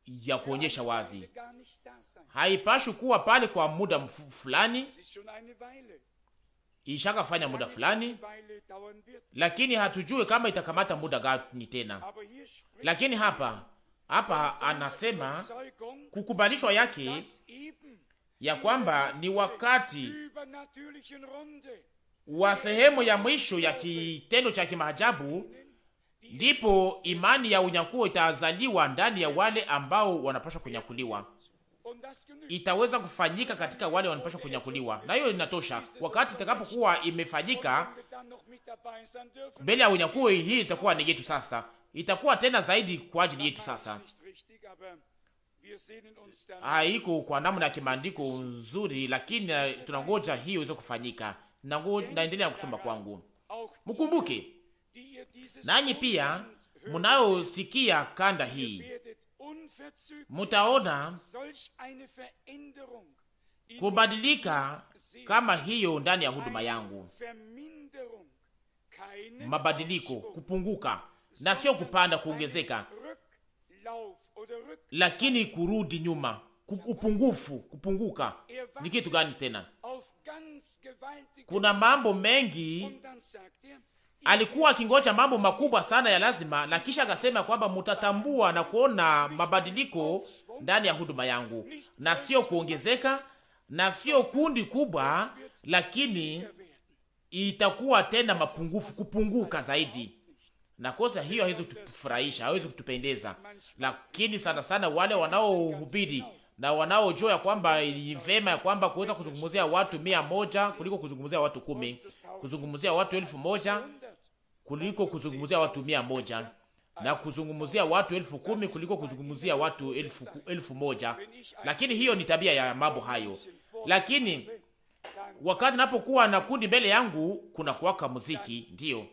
ya kuonyesha wazi, haipashi kuwa pale kwa muda fulani, ishakafanya muda fulani, lakini hatujue kama itakamata muda gani tena. Lakini hapa anasema kukubalishwa yake ya kwamba ni wakati wa sehemu ya mwisho ya kitendo cha kimaajabu, ndipo imani ya unyakuo itazaliwa ndani ya wale ambao wanapaswa kunyakuliwa. Itaweza kufanyika katika wale wanapaswa kunyakuliwa, na hiyo inatosha. Wakati itakapokuwa imefanyika mbele ya unyakuo, hii itakuwa ni yetu sasa, itakuwa tena zaidi kwa ajili yetu sasa. Haiko kwa namna ya kimaandiko nzuri, lakini tunangoja hiyo iweze kufanyika. Naendelea kusoma kwangu. Mkumbuke nanyi pia mnaosikia kanda hii, mutaona kubadilika kama hiyo ndani ya huduma yangu, mabadiliko, kupunguka na sio kupanda, kuongezeka, lakini kurudi nyuma, upungufu, kupunguka. Ni kitu gani tena? Kuna mambo mengi, alikuwa akingoja mambo makubwa sana ya lazima, na kisha akasema kwamba mutatambua na kuona mabadiliko ndani ya huduma yangu, na sio kuongezeka na sio kundi kubwa, lakini itakuwa tena mapungufu, kupunguka zaidi. Na kosa hiyo haiwezi kutufurahisha, haiwezi kutupendeza. Lakini sana sana wale wanaohubiri na wanaojua ya kwamba ni vema ya kwamba kuweza kuzungumzia watu 100 kuliko kuzungumzia watu 10, kuzungumzia watu 1000 kuliko kuzungumzia watu 100, na kuzungumzia watu 10,000 kuliko kuzungumzia watu 1000. Lakini hiyo ni tabia ya mambo hayo. Lakini wakati napokuwa na kundi mbele yangu, kuna kuwaka muziki, ndio.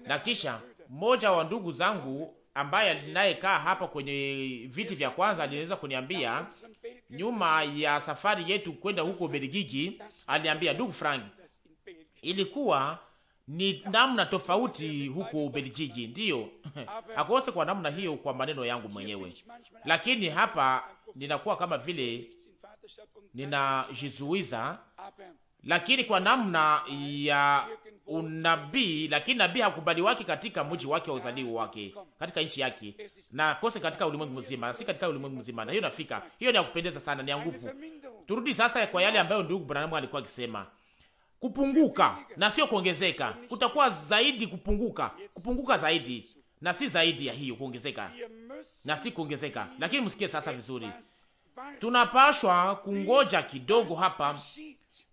Na kisha mmoja wa ndugu zangu ambaye anayekaa hapa kwenye viti vya kwanza aliweza kuniambia nyuma ya safari yetu kwenda huko Belgiji, aliambia, ndugu Frank, ilikuwa ni namna tofauti huko Belgiji, ndio. Akose kwa namna hiyo kwa maneno yangu mwenyewe, lakini hapa ninakuwa kama vile ninajizuiza, lakini kwa namna ya unabii. Lakini nabii hakubali wake katika mji wake wa uzaliwa wake, katika nchi yake, na kose katika ulimwengu mzima, si katika ulimwengu mzima. Na hiyo nafika, hiyo ni ya kupendeza sana, ni ya nguvu. Turudi sasa kwa yale ambayo ndugu Branham alikuwa akisema, kupunguka na sio kuongezeka. Kutakuwa zaidi kupunguka zaidi, na si zaidi ya hiyo kuongezeka, na si kuongezeka. Lakini msikie sasa vizuri, tunapashwa kungoja kidogo hapa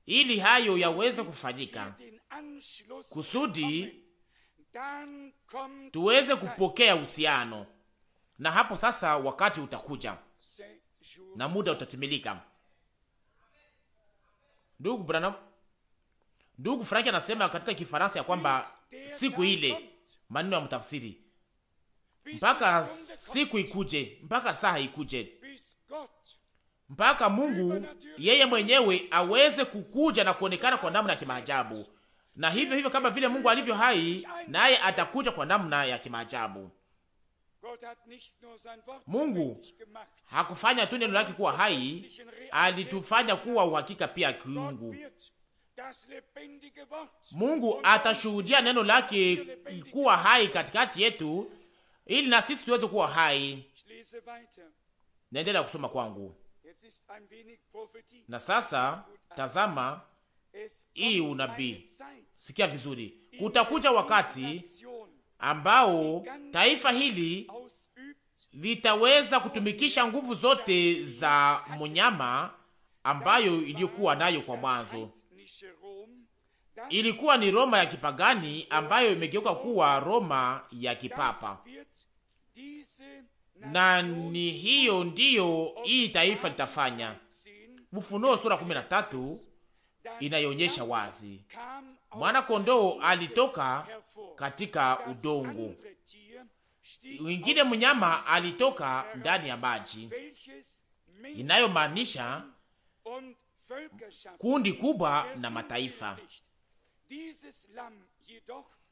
ili hayo yaweze kufanyika, kusudi tuweze kupokea uhusiano. Na hapo sasa wakati utakuja na muda utatimilika. Ndugu Frank anasema katika Kifaransa ya kwamba siku ile, maneno ya mtafsiri, mpaka siku ikuje, mpaka saa ikuje, mpaka Mungu yeye mwenyewe aweze kukuja na kuonekana kwa namna ya kimaajabu. Na hivyo hivyo kama vile Mungu alivyo hai, naye atakuja kwa namna ya kimaajabu. Mungu hakufanya tu neno lake kuwa hai, alitufanya kuwa uhakika pia kiungu. Mungu atashuhudia neno lake kuwa hai katikati yetu, ili na sisi tuweze kuwa hai. Naendelea kusoma kwangu. Na sasa tazama hii unabii. Sikia vizuri. Kutakuja wakati ambao taifa hili litaweza kutumikisha nguvu zote za mnyama ambayo iliyokuwa nayo kwa mwanzo. Ilikuwa ni Roma ya kipagani ambayo imegeuka kuwa Roma ya kipapa. Na ni hiyo ndiyo hii taifa litafanya. Ufunuo sura 13 inaionyesha wazi. Mwana kondoo alitoka katika udongo, wengine mnyama alitoka ndani ya maji, inayomaanisha kundi kubwa na mataifa.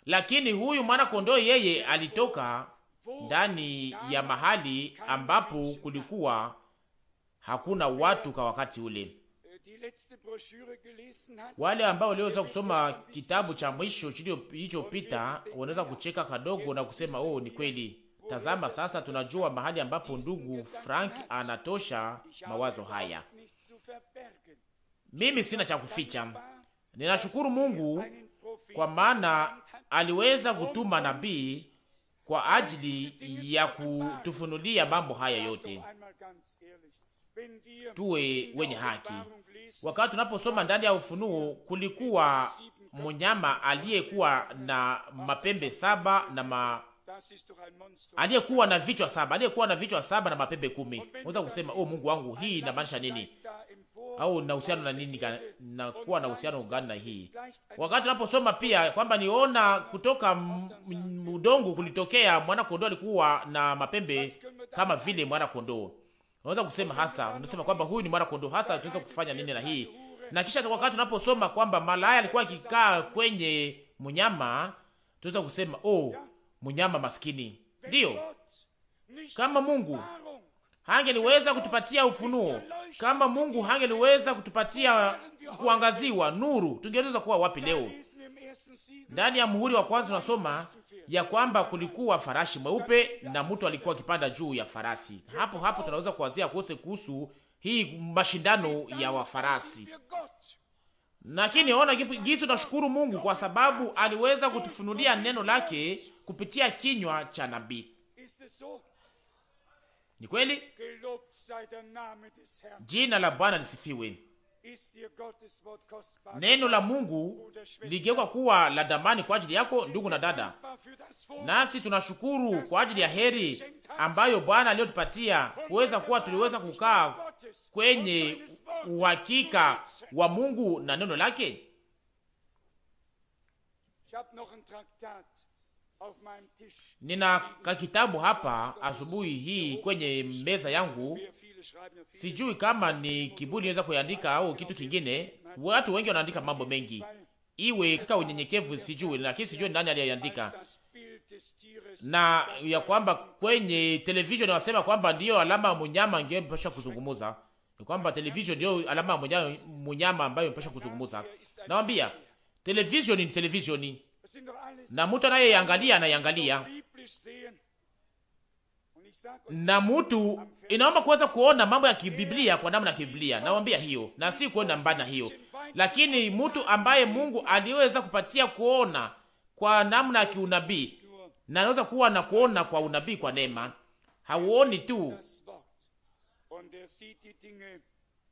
Lakini huyu mwana kondoo yeye alitoka ndani ya mahali ambapo kulikuwa hakuna watu kwa wakati ule. Wale ambao waliweza kusoma kitabu cha mwisho kilichopita wanaweza kucheka kadogo na kusema, oh, ni kweli. Tazama sasa, tunajua mahali ambapo ndugu Frank anatosha mawazo haya. Mimi sina cha kuficha. Ninashukuru Mungu kwa maana aliweza kutuma nabii kwa ajili ya kutufunulia mambo haya yote. Tuwe wenye haki. Wakati tunaposoma ndani ya Ufunuo, kulikuwa mnyama aliyekuwa na mapembe 7 na aliyekuwa na vichwa 7, aliyekuwa na vichwa 7 na mapembe 10. Unaweza kusema, oh, Mungu wangu, hii inamaanisha nini? Au na uhusiano na nini? Na kuwa na uhusiano gani na hii? Wakati tunaposoma pia kwamba niona kutoka udongo kulitokea mwana kondoo, alikuwa na mapembe kama vile mwana kondoo. Unaweza kusema hasa, unasema kwamba huyu ni mwana kondoo, hasa tunaweza kufanya nini na hii? Na kisha wakati tunaposoma kwamba malaya alikuwa akikaa kwenye mnyama, tunaweza kusema oh, mnyama maskini. Ndio, kama Mungu hangeliweza kutupatia ufunuo, kama Mungu hangeliweza kutupatia kuangaziwa nuru, tungeweza kuwa wapi leo? Ndani ya muhuri wa kwanza tunasoma ya kwamba kulikuwa farashi mweupe na mtu alikuwa akipanda juu ya farasi. Hapo tunaweza kuanzia kuhusu hii mashindano ya wafarasi. Lakini ona jinsi tunashukuru Mungu kwa sababu aliweza kutufunulia neno lake kupitia kinywa cha nabii. Ni kweli? Jina la Bwana lisifiwe. Neno la Mungu ligeuka kuwa la damani kwa ajili yako ndugu na dada. Nasi tunashukuru kwa ajili ya heri ambayo Bwana aliyotupatia kuweza kuwa tuliweza kukaa kwenye uhakika wa Mungu na neno lake. Nina kitabu hapa asubuhi hii kwenye meza yangu. Sijui kama ni kiburi niweza kuandika au kitu kingine. Watu wengi wanaandika mambo mengi, iwe katika unyenyekevu, sijui, lakini sijui nani aliyeandika. Na ya kwamba kwenye television wasema kwamba ndio alama ya mnyama ingepasha kuzungumza, ni kwamba television ndio alama ya mnyama ambayo ingepasha kuzungumza. Nawaambia television ni television, na mtu anayeangalia anaangalia, na mtu inaomba kuweza kuona mambo ya kibiblia kwa namna ya kibiblia. Nawaambia hiyo, na si kuona mbana hiyo, lakini mtu ambaye Mungu aliweza kupatia kuona kwa namna ya kiunabii, na anaweza kuwa na kuona kwa unabii kwa neema. Hauoni tu,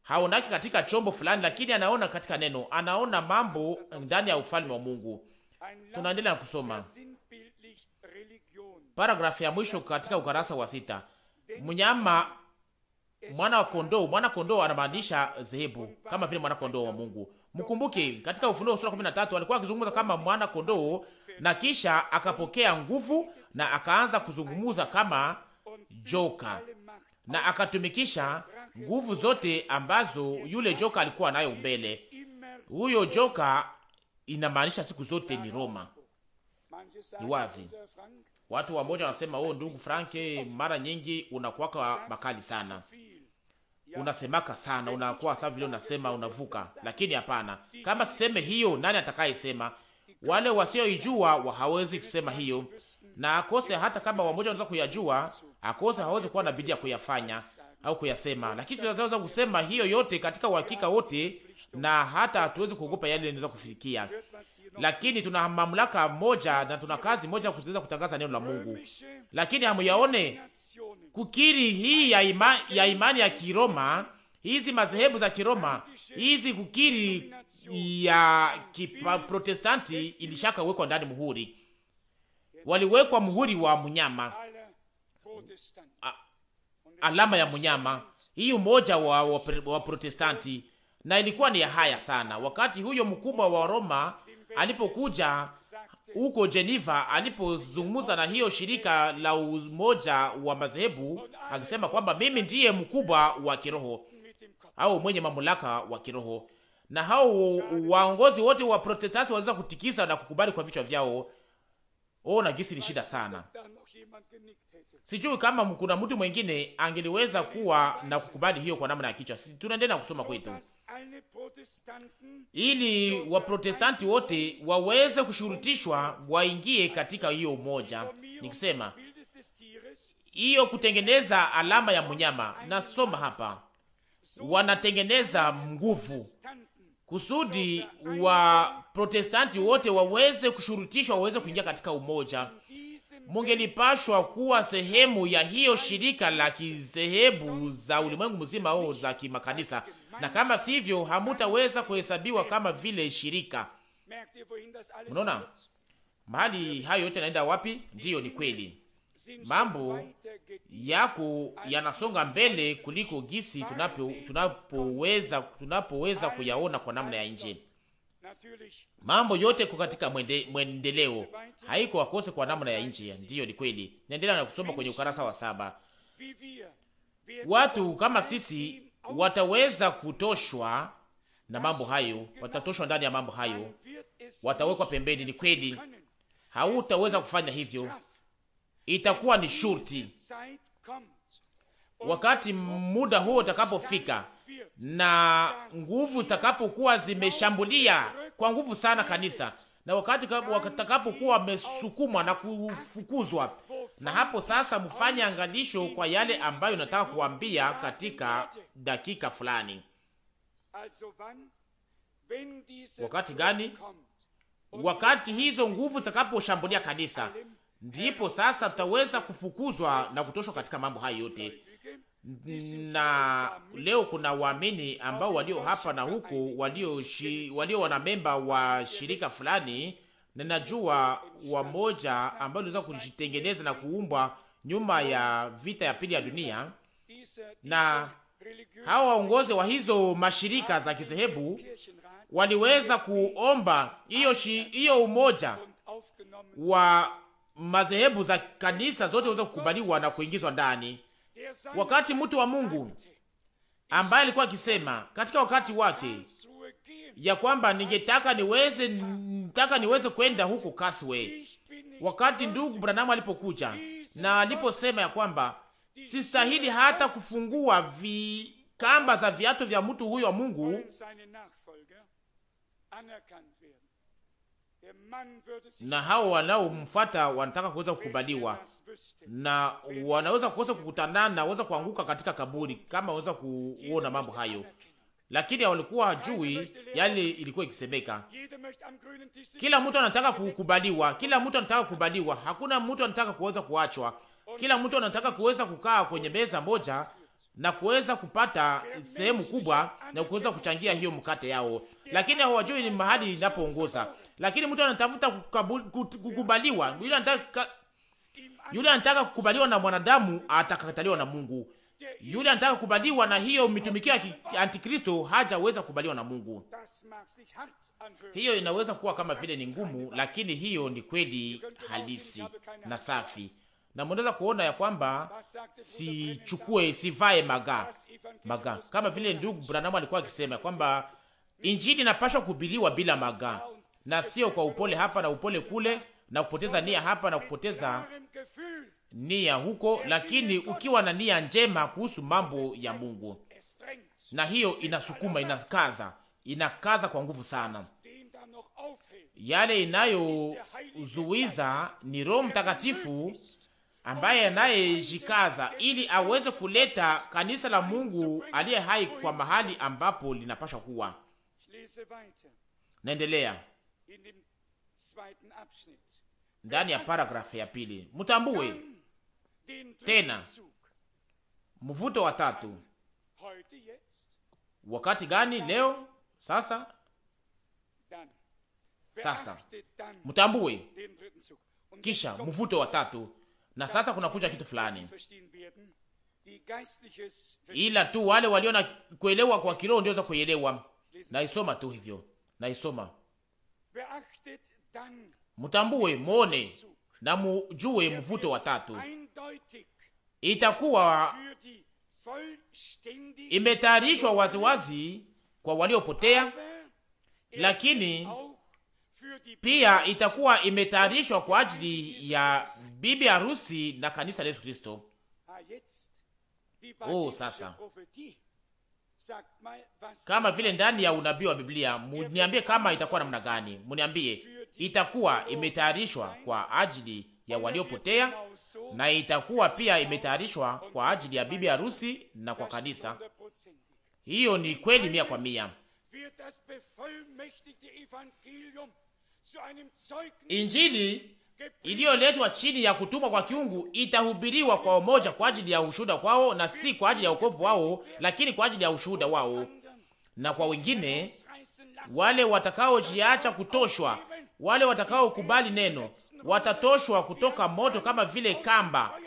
haonaki katika chombo fulani, lakini anaona katika neno, anaona mambo ndani ya ufalme wa Mungu. Tunaendelea na kusoma paragrafu ya mwisho katika ukarasa wa 6. Mnyama, mwana kondoo anamaanisha zehebu, kama vile mwana kondoo wa Mungu. Mkumbuke katika Ufunuo sura 13 alikuwa akizungumza kama mwana kondoo, na kisha akapokea nguvu na akaanza kuzungumza kama joka, na akatumikisha nguvu zote ambazo yule joka alikuwa nayo mbele. Huyo joka inamaanisha siku zote ni Roma. Ni wazi. Watu wamoja wanasema oh, ndugu Franke, mara nyingi unakuwa makali sana, unasemaka sana, unakuwa sawa vile unasema unavuka. Lakini hapana, kama siseme hiyo, nani atakayesema? Wale wasioijua hawezi kusema hiyo, na akose, hata kama wamoja wanaweza kuyajua, akose hawezi kuwa na bidii ya kuyafanya au kuyasema. Lakini tunaweza kusema hiyo yote katika uhakika wote, na hata hatuwezi kuogopa yale yanaweza kufikia. Lakini tuna mamlaka moja na tuna kazi moja kuweza kutangaza neno la Mungu. Lakini hamuyaone kukiri hii ya imani ya Kiroma, hizi madhehebu za Kiroma, hizi kukiri ya Kiprotestanti ilishaka wekwa ndani muhuri. Waliwekwa muhuri wa mnyama, alama ya mnyama, hiyo moja wa Protestanti, na ilikuwa ni ya haya sana. Wakati huyo mkubwa wa Roma alipokuja huko Geneva, alipozungumza na hiyo shirika la umoja wa madhehebu, akisema kwamba mimi ndiye mkubwa wa kiroho au mwenye mamlaka wa kiroho, na hao waongozi wote wa Protestanti waliweza kutikisa na kukubali kwa vichwa vyao. Na gisi ni shida sana. Sijui kama kuna mtu mwingine angeliweza kuwa na kukubali hiyo kwa namna ya kichwa. Tunaendelea kusoma kwetu, ili Waprotestanti wote waweze kushurutishwa waingie katika hiyo umoja. Nikusema hiyo kutengeneza alama ya mnyama. Nasoma hapa, wanatengeneza nguvu kusudi wa Protestanti wote waweze kushurutishwa, waweze kuingia katika umoja. Mungelipashwa kuwa sehemu ya hiyo shirika la kizehebu za ulimwengu mzima au za kimakanisa, na kama sivyo hamutaweza kuhesabiwa kama vile shirika. Unaona mahali hayo yote naenda wapi? Ndiyo, ni kweli, mambo yako yanasonga mbele kuliko gisi tunapoweza kuyaona kwa namna ya nje. Mambo yote kwa katika mwendeleo, haiko akose kwa namna ya nje. Ndiyo, ni kweli. Naendelea na kusoma kwenye ukarasa wa 7. watu kama sisi wataweza kutoshwa na mambo hayo, watatoshwa ndani ya mambo hayo, watawekwa pembeni. Ni kweli, hautaweza kufanya hivyo, itakuwa ni shurti. Wakati muda huo utakapofika na nguvu zitakapokuwa zimeshambulia kwa nguvu sana kanisa, na wakati watakapokuwa wamesukumwa na kufukuzwa, na hapo sasa mfanye angalisho kwa yale ambayo nataka kuambia katika dakika fulani. Wakati gani? Wakati hizo nguvu zitakaposhambulia kanisa, ndipo sasa tutaweza kufukuzwa na kutoshwa katika mambo hayo yote. Na leo kuna waamini ambao walio hapa na huko, walio wanamemba wa shirika fulani, na najua wamoja ambao waliweza kujitengeneza na kuumbwa nyuma ya vita ya pili ya dunia, na hao waongozi wa hizo mashirika za kizehebu waliweza kuomba hiyo umoja wa madhehebu za kanisa zote waweze kukubaliwa na kuingizwa ndani. Wakati mtu wa Mungu ambaye alikuwa akisema katika wakati wake ya kwamba nataka niweze kwenda huko Kaswe, wakati ndugu Branham alipokuja na aliposema ya kwamba sistahili hata kufungua kamba za viatu vya mtu huyo wa Mungu, na hao wanaomfuata wanataka kuweza kukubaliwa, na wanaweza kuweza kukutana na waweza kuanguka katika kaburi kama waweza kuona mambo hayo, lakini walikuwa hajui yale ilikuwa ikisemeka. Kila mtu anataka kukubaliwa, kila mtu anataka kukubaliwa, hakuna mtu anataka kuweza kuachwa. Kila mtu anataka kuweza kukaa kwenye meza moja na kuweza kupata sehemu kubwa na kuweza kuchangia hiyo mkate yao, lakini hawajui ni mahali inapoongoza. Lakini mtu anatafuta kukubaliwa. Yule anataka kukubaliwa na mwanadamu atakataliwa na Mungu. Yule anataka kukubaliwa na hiyo mitumikio ya Antikristo hajaweza kukubaliwa na Mungu. Hiyo inaweza kuwa kama vile ni ngumu, lakini hiyo ni kweli halisi na safi. Na mnaweza kuona ya kwamba sivae maga kama vile ndugu Branham alikuwa akisema kwamba injili inapaswa kuhubiriwa bila maga, na sio kwa upole hapa na upole kule, na kupoteza nia hapa na kupoteza nia huko, lakini ukiwa na nia njema kuhusu mambo ya Mungu. Na hiyo inasukuma, inakaza kwa nguvu sana. Yale inayozuiza ni Roho Mtakatifu ambaye anayejikaza ili aweze kuleta kanisa la Mungu aliye hai kwa mahali ambapo linapaswa kuwa. Naendelea ndani ya paragrafu ya pili. Mtambue tena mvuto wa tatu. Wakati gani? Leo. Sasa mtambue kisha mvuto wa tatu. Na sasa kuna kuja kitu fulani, ila tu wale walio na kuelewa kwa kiroho ndio waweza kuelewa. Naisoma tu hivyo, naisoma. Mtambue, muone na mujue mvuto wa tatu. Itakuwa imetayarishwa waziwazi kwa waliopotea, lakini pia itakuwa imetayarishwa kwa ajili ya bibi harusi na kanisa la Yesu Kristo. Sasa kama vile ndani ya unabii wa Biblia, muniambie kama itakuwa namna gani. Muniambie itakuwa imetayarishwa kwa ajili ya waliopotea, na itakuwa pia imetayarishwa kwa ajili ya bibi harusi na kwa kanisa. Hiyo ni kweli 100%. Injili iliyoletwa chini ya kutumwa kwa kiungu itahubiriwa kwa umoja kwa ajili ya ushuhuda kwao, na si kwa ajili ya wokovu wao, lakini kwa ajili ya ushuhuda wao. Na kwa wengine, wale watakaojiacha kutoshwa, wale watakaokubali neno, watatoshwa kutoka moto kama vile kamba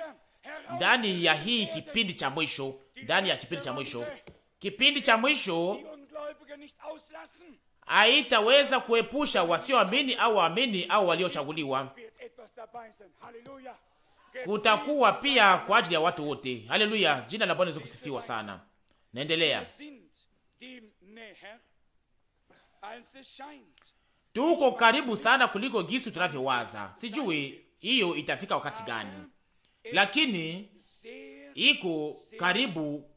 ndani ya hii kipindi cha mwisho. Kipindi cha mwisho haitaweza kuepusha wasioamini au waamini au waliochaguliwa. kutakuwa pia kwa ajili ya watu wote. Haleluya, jina la Bwana likusifiwa sana. Naendelea, tuko karibu sana kuliko gisi tunavyowaza. Sijui hiyo itafika wakati gani, lakini iko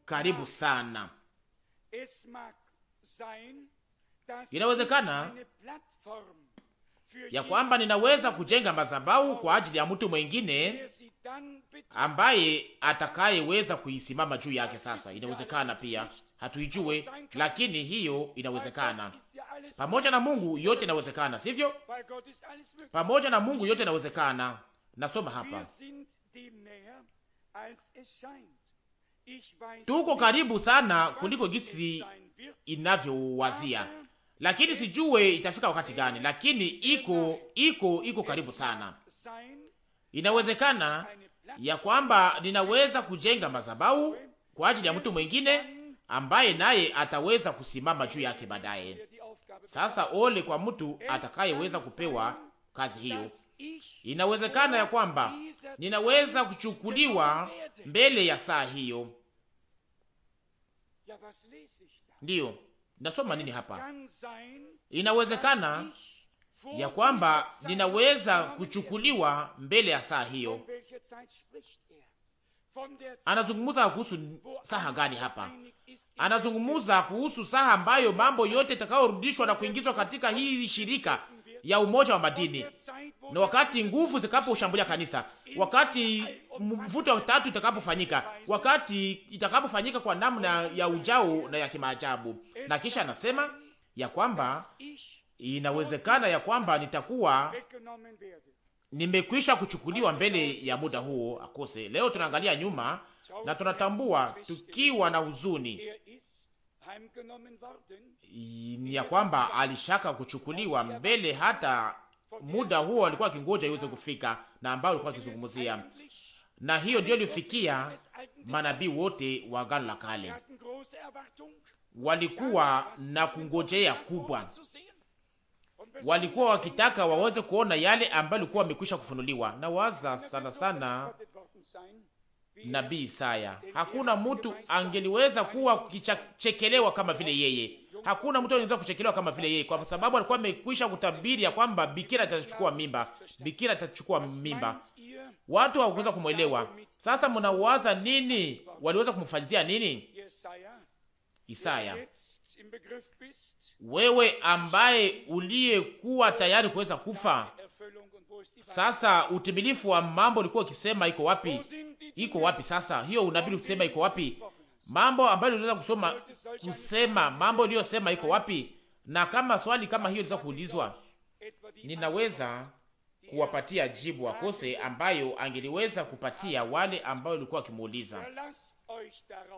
karibu sana. Inawezekana ya kwamba ninaweza kujenga madhabahu kwa ajili ya mtu mwingine ambaye atakayeweza kuisimama juu yake. Sasa inawezekana pia, hatuijue, lakini hiyo inawezekana. Pamoja na Mungu yote inawezekana, sivyo? Pamoja na Mungu yote inawezekana. Nasoma hapa, tuko karibu sana kuliko gisi inavyowazia, lakini sijue itafika wakati gani, lakini iko karibu sana. Inawezekana ya kwamba ninaweza kujenga madhabahu kwa ajili ya mtu mwingine ambaye naye ataweza kusimama juu yake baadaye. Sasa ole kwa mtu atakayeweza kupewa kazi hiyo. Inawezekana ya kwamba ninaweza kuchukuliwa mbele ya saa hiyo. Ndiyo, nasoma nini hapa? Inawezekana ya kwamba ninaweza kuchukuliwa mbele ya saa hiyo. Anazungumza kuhusu saa gani hapa? Anazungumza kuhusu saa ambayo mambo yote itakayorudishwa na kuingizwa katika hii shirika ya umoja wa madini, na wakati nguvu zitakaposhambulia kanisa, wakati mvuto wa tatu itakapofanyika, wakati itakapofanyika kwa namna ya ujao na ya kimaajabu. Na kisha anasema ya kwamba inawezekana ya kwamba nitakuwa nimekwisha kuchukuliwa mbele ya muda huo akose. Leo tunaangalia nyuma na tunatambua tukiwa na huzuni ni ya kwamba alishaka kuchukuliwa mbele, hata muda huo alikuwa akingoja iweze kufika, na ambao alikuwa akizungumzia. Na hiyo ndio ilifikia manabii wote wa Agano la Kale, walikuwa na kungojea kubwa, walikuwa wakitaka waweze kuona yale ambayo alikuwa wamekwisha kufunuliwa. Na waza sana sana nabii Isaya. Hakuna mtu angeliweza kuwa kichekelewa kama vile yeye. Hakuna mtu anaweza kuchekelewa kama vile yeye, kwa sababu alikuwa amekwisha kutabiri ya kwamba bikira atachukua mimba. Watu hawakuweza kumwelewa. Sasa mnawaza nini? Waliweza kumfanyia nini? Isaya, wewe ambaye uliyekuwa tayari kuweza kufa, sasa utimilifu wa mambo ulikuwa ukisema iko wapi? Iko wapi sasa? Hiyo unabii kusema iko wapi? Mambo ambayo unaweza kusema mambo uliyosema iko wapi? Na kama swali kama hiyo liweza kuulizwa, ninaweza kuwapatia jibu akose ambayo angeliweza kupatia wale ambao walikuwa wakimuuliza.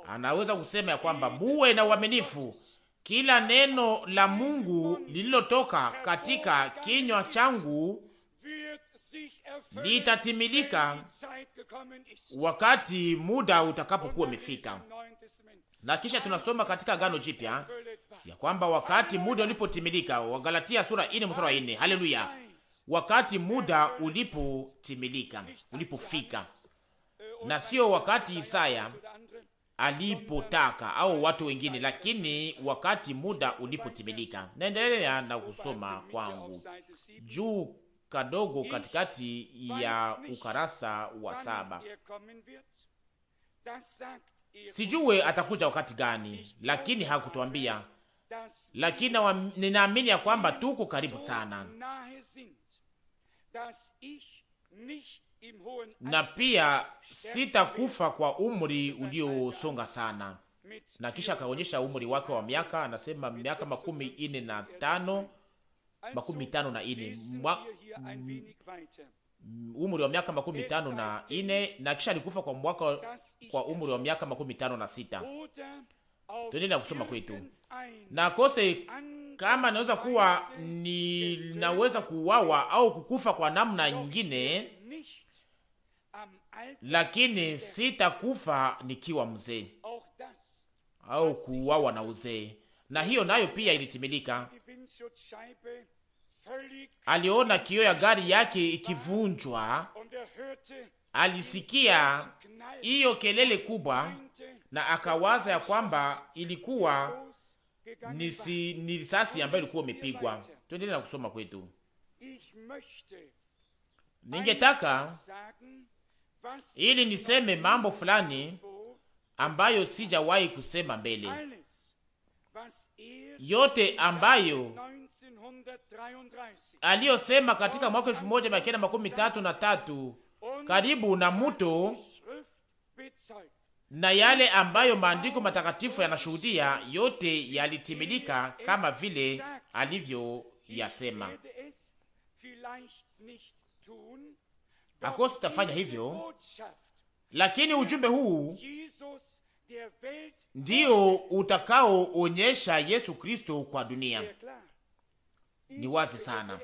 Anaweza kusema ya kwamba muwe na uaminifu, kila neno la Mungu lililotoka katika kinywa changu litatimilika wakati muda utakapokuwa umefika. Na kisha tunasoma katika Agano Jipya ya kwamba wakati muda ulipotimilika, Wagalatia sura 4 mstari wa 4. Haleluya! Wakati muda ulipotimilika, ulipofika, na sio wakati Isaya alipotaka au watu wengine, lakini wakati muda ulipotimilika. Naendelea na kusoma kwangu juu kadogo katikati ya ukarasa wa 7. Sijue atakuja wakati gani, lakini hakutuambia. Lakini ninaamini ya kwamba tuko karibu sana, na pia sitakufa kwa umri uliosonga sana. Na kisha akaonyesha umri wake wa miaka, anasema miaka 45, 54, umri wa miaka 54, na kisha alikufa kwa umri wa miaka 56. Tuendelea kusoma kwetu. Na kose kama naweza kuwa ninaweza kuuawa au kukufa kwa namna nyingine, lakini sitakufa nikiwa mzee au kuuawa na uzee. Na hiyo nayo pia ilitimilika. Aliona kioo ya gari yake ikivunjwa, alisikia hiyo kelele kubwa na akawaza ya kwamba ilikuwa ni risasi ambayo ilikuwa imepigwa. Tuendelee na kusoma kwetu. Ningetaka ili niseme mambo fulani ambayo sijawahi kusema mbele. Yote ambayo aliyosema katika mwaka 1933 karibu na mto, na yale ambayo maandiko matakatifu yanashuhudia, yote yalitimilika kama vile alivyoyasema. Akosi tafanya hivyo, lakini ujumbe huu ndio utakaoonyesha Yesu Kristo kwa dunia. Ni wazi sana.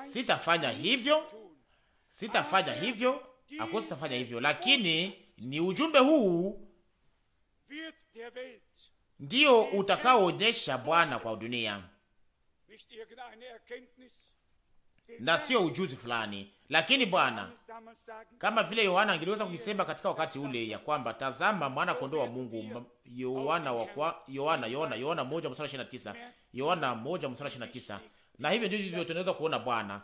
Sitafanya hivyo, akosi tafanya hivyo, lakini ni ujumbe huu ndio utakaoonyesha Bwana kwa dunia, na sio ujuzi fulani. Lakini Bwana, kama vile Yohana angeliweza kusema katika wakati ule ya kwamba tazama mwana kondoo wa Mungu, Yohana 1:29, na hivyo ndivyo tunaweza kuona Bwana.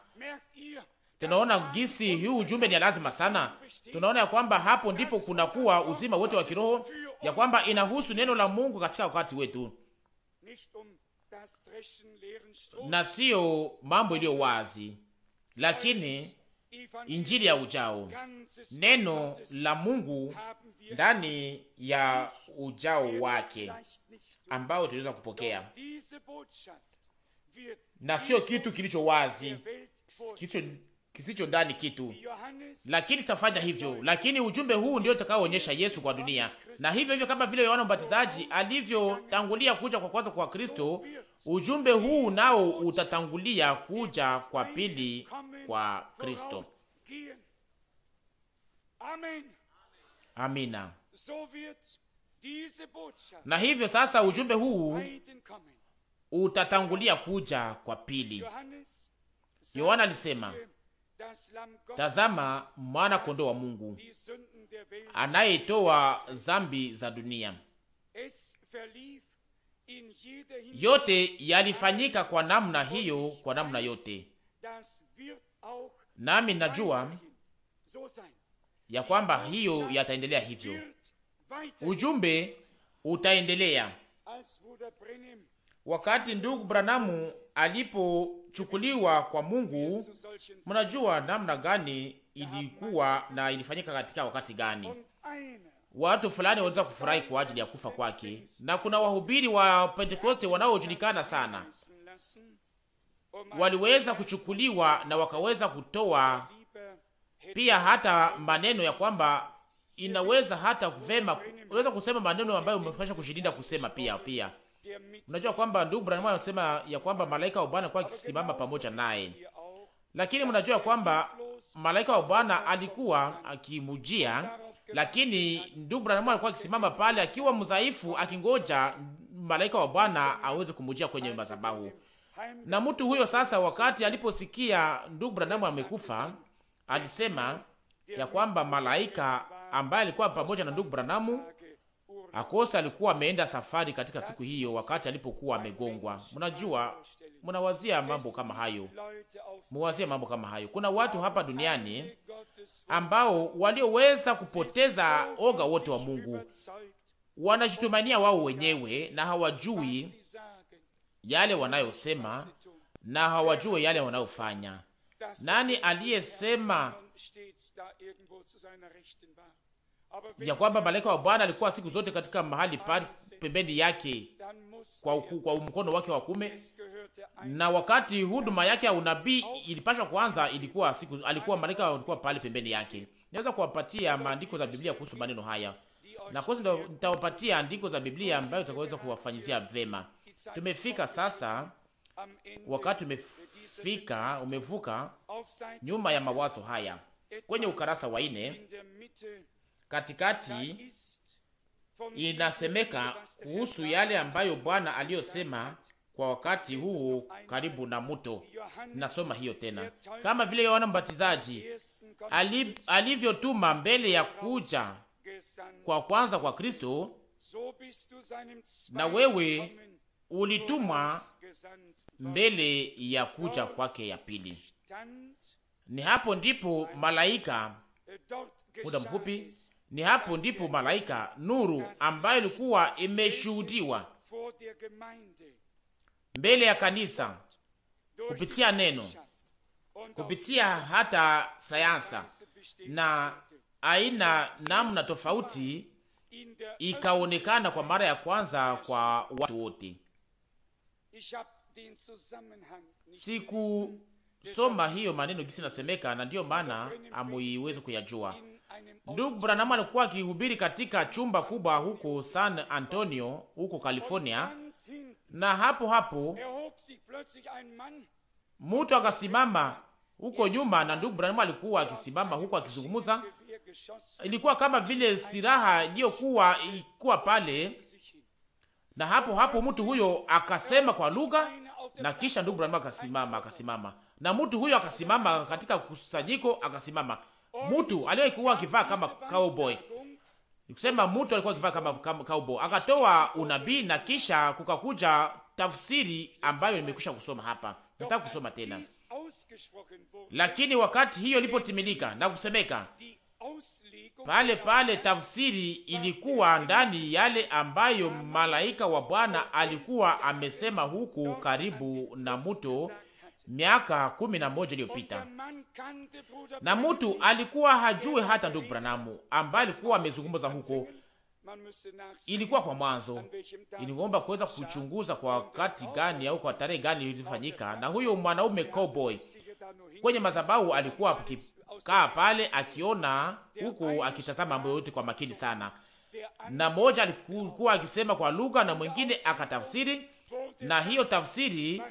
Tunaona gisi huu ujumbe ni lazima sana. Tunaona ya kwamba hapo ndipo kunakuwa uzima wote wa kiroho, ya kwamba inahusu neno la Mungu katika wakati wetu, na sio mambo iliyo wazi, lakini injili ya ujao, neno la Mungu ndani ya ujao wake ambao tunaweza kupokea, na sio kitu kilicho wazi, kisicho ndani kitu. Lakini sitafanya hivyo, lakini ujumbe huu ndio utakaoonyesha Yesu kwa dunia. Na hivyo kama vile Yohana Mbatizaji alivyotangulia kuja kwa kwanza kwa Kristo, ujumbe huu nao utatangulia kuja kwa pili kwa Kristo. Amina. Na hivyo sasa ujumbe huu utatangulia kuja kwa pili. Yohana alisema, tazama mwana kondoo wa Mungu anayetoa dhambi za dunia. Yote yalifanyika kwa namna hiyo, kwa namna yote. Nami najua ya kwamba hiyo yataendelea hivyo. Ujumbe utaendelea. Wakati ndugu Branamu alipochukuliwa kwa Mungu, mnajua namna gani ilikuwa na ilifanyika katika wakati gani. Watu fulani waliweza kufurahi kwa ajili ya kufa kwake, na kuna wahubiri wa Pentekoste wanaojulikana sana waliweza kuchukuliwa na wakaweza kutoa pia hata maneno ya kwamba inaweza hata vema unaweza kusema maneno ambayo umepasha kushilinda kusema pia. Unajua kwamba ndugu Branham anasema ya kwamba malaika wa Bwana alikuwa akisimama pamoja naye, lakini mnajua kwamba malaika wa Bwana alikuwa akimujia, lakini ndugu Branham alikuwa akisimama pale akiwa mdhaifu, akingoja malaika wa Bwana aweze kumujia kwenye madhabahu. Na mtu huyo sasa, wakati aliposikia ndugu Branham amekufa, alisema ya kwamba malaika ambaye alikuwa pamoja na ndugu Branham akosa alikuwa ameenda safari katika siku hiyo wakati alipokuwa amegongwa. Mnajua, mnawazia mambo kama hayo. Muwazie mambo kama hayo. Kuna watu hapa duniani ambao walioweza kupoteza oga wote wa Mungu. Wanajitumania wao wenyewe na hawajui yale wanayosema na hawajui yale wanayofanya. Nani aliyesema ya kwamba malaika wa Bwana alikuwa siku zote katika mahali pembeni yake kwa mkono wake wa kume, na wakati huduma yake ya unabii ilipashwa kwanza, alikuwa malaika alikuwa pale pembeni yake. Naweza kuwapatia maandiko za Biblia kuhusu maneno haya, na kwa sababu nitawapatia andiko za Biblia ambayo utakaweza kuwafanyizia vema. Tumefika sasa, wakati umevuka nyuma ya mawazo haya kwenye ukarasa wa 4 katikati inasemeka kuhusu yale ambayo Bwana aliyosema kwa wakati huu karibu na mto. Nasoma hiyo tena, kama vile Yohana Mbatizaji alivyotuma mbele ya kuja kwa kwanza kwa Kristo, na wewe ulitumwa mbele ya kuja kwake ya pili. Ni hapo ndipo malaika, muda mfupi, ni hapo ndipo malaika, nuru ambayo ilikuwa imeshuhudiwa mbele ya kanisa kupitia neno, kupitia hata sayansa na aina namna tofauti, ikaonekana kwa mara ya kwanza kwa watu wote. Sikusoma hiyo maneno gisi nasemeka, na ndiyo maana amuiweze kuyajua. Ndugu Branham alikuwa akihubiri katika chumba kubwa huko San Antonio huko California, na hapo mtu akasimama huko nyuma, na ndugu Branham alikuwa akisimama huko akizungumza. Ilikuwa kama vile silaha iliyokuwa pale, na hapo mtu huyo akasema kwa lugha, na kisha ndugu Branham akasimama, na mtu huyo akasimama katika kusanyiko, akasimama. Mtu aliyekuwa akivaa kama cowboy, nikusema mtu alikuwa akivaa kama cowboy, akatoa unabii, na kisha kukakuja tafsiri ambayo nimekwisha kusoma hapa. Nataka kusoma tena. Lakini wakati hiyo ilipotimilika na kusemeka pale, tafsiri ilikuwa ndani yale ambayo malaika wa Bwana alikuwa amesema huku karibu na mto miaka 11 iliyopita. Na mtu alikuwa hajui hata ndugu Branamu ambaye alikuwa amezungumza huko. Ilikuwa kwa mwanzo, iliomba kuweza kuchunguza kwa wakati gani au kwa tarehe gani ilifanyika. Na huyo mwanaume cowboy kwenye madhabahu alikuwa akikaa pale akiona huko, akitazama mambo yote kwa makini sana. Na mmoja alikuwa akisema kwa lugha na mwingine akatafsiri, na hiyo tafsiri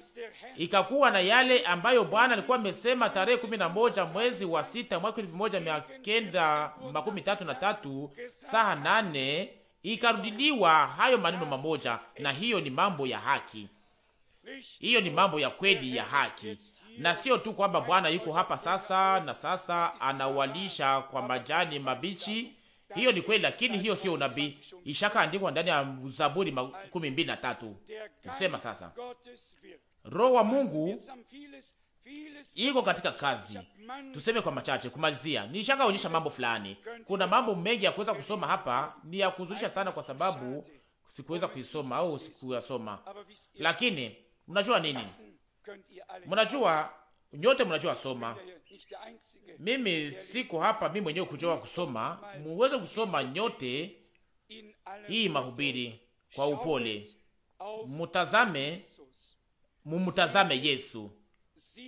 ikakuwa na yale ambayo Bwana alikuwa amesema tarehe 11 mwezi wa 6 mwaka 1933 saa 8, ikarudiliwa hayo maneno mamoja. Na hiyo ni mambo ya haki, hiyo ni mambo ya kweli ya haki, na sio tu kwamba Bwana yuko hapa sasa na sasa anawalisha kwa majani mabichi. Hiyo ni kweli, lakini hiyo sio unabii. Ishakaandikwa ndani ya Zaburi 12:3. Kusema sasa Roho wa Mungu iko katika kazi. Tuseme kwa machache kumalizia, nishakaonyesha mambo fulani. Kuna mambo mengi ya kuweza kusoma hapa, ni ya kuzulisha sana kwa sababu sikuweza kuisoma au sikuyasoma. Lakini mnajua nini? Mnajua nyote, mnajua soma. Mimi siko hapa mimi mwenyewe kujua kusoma. Muweze kusoma nyote hii mahubiri kwa upole. Mumtazame Yesu.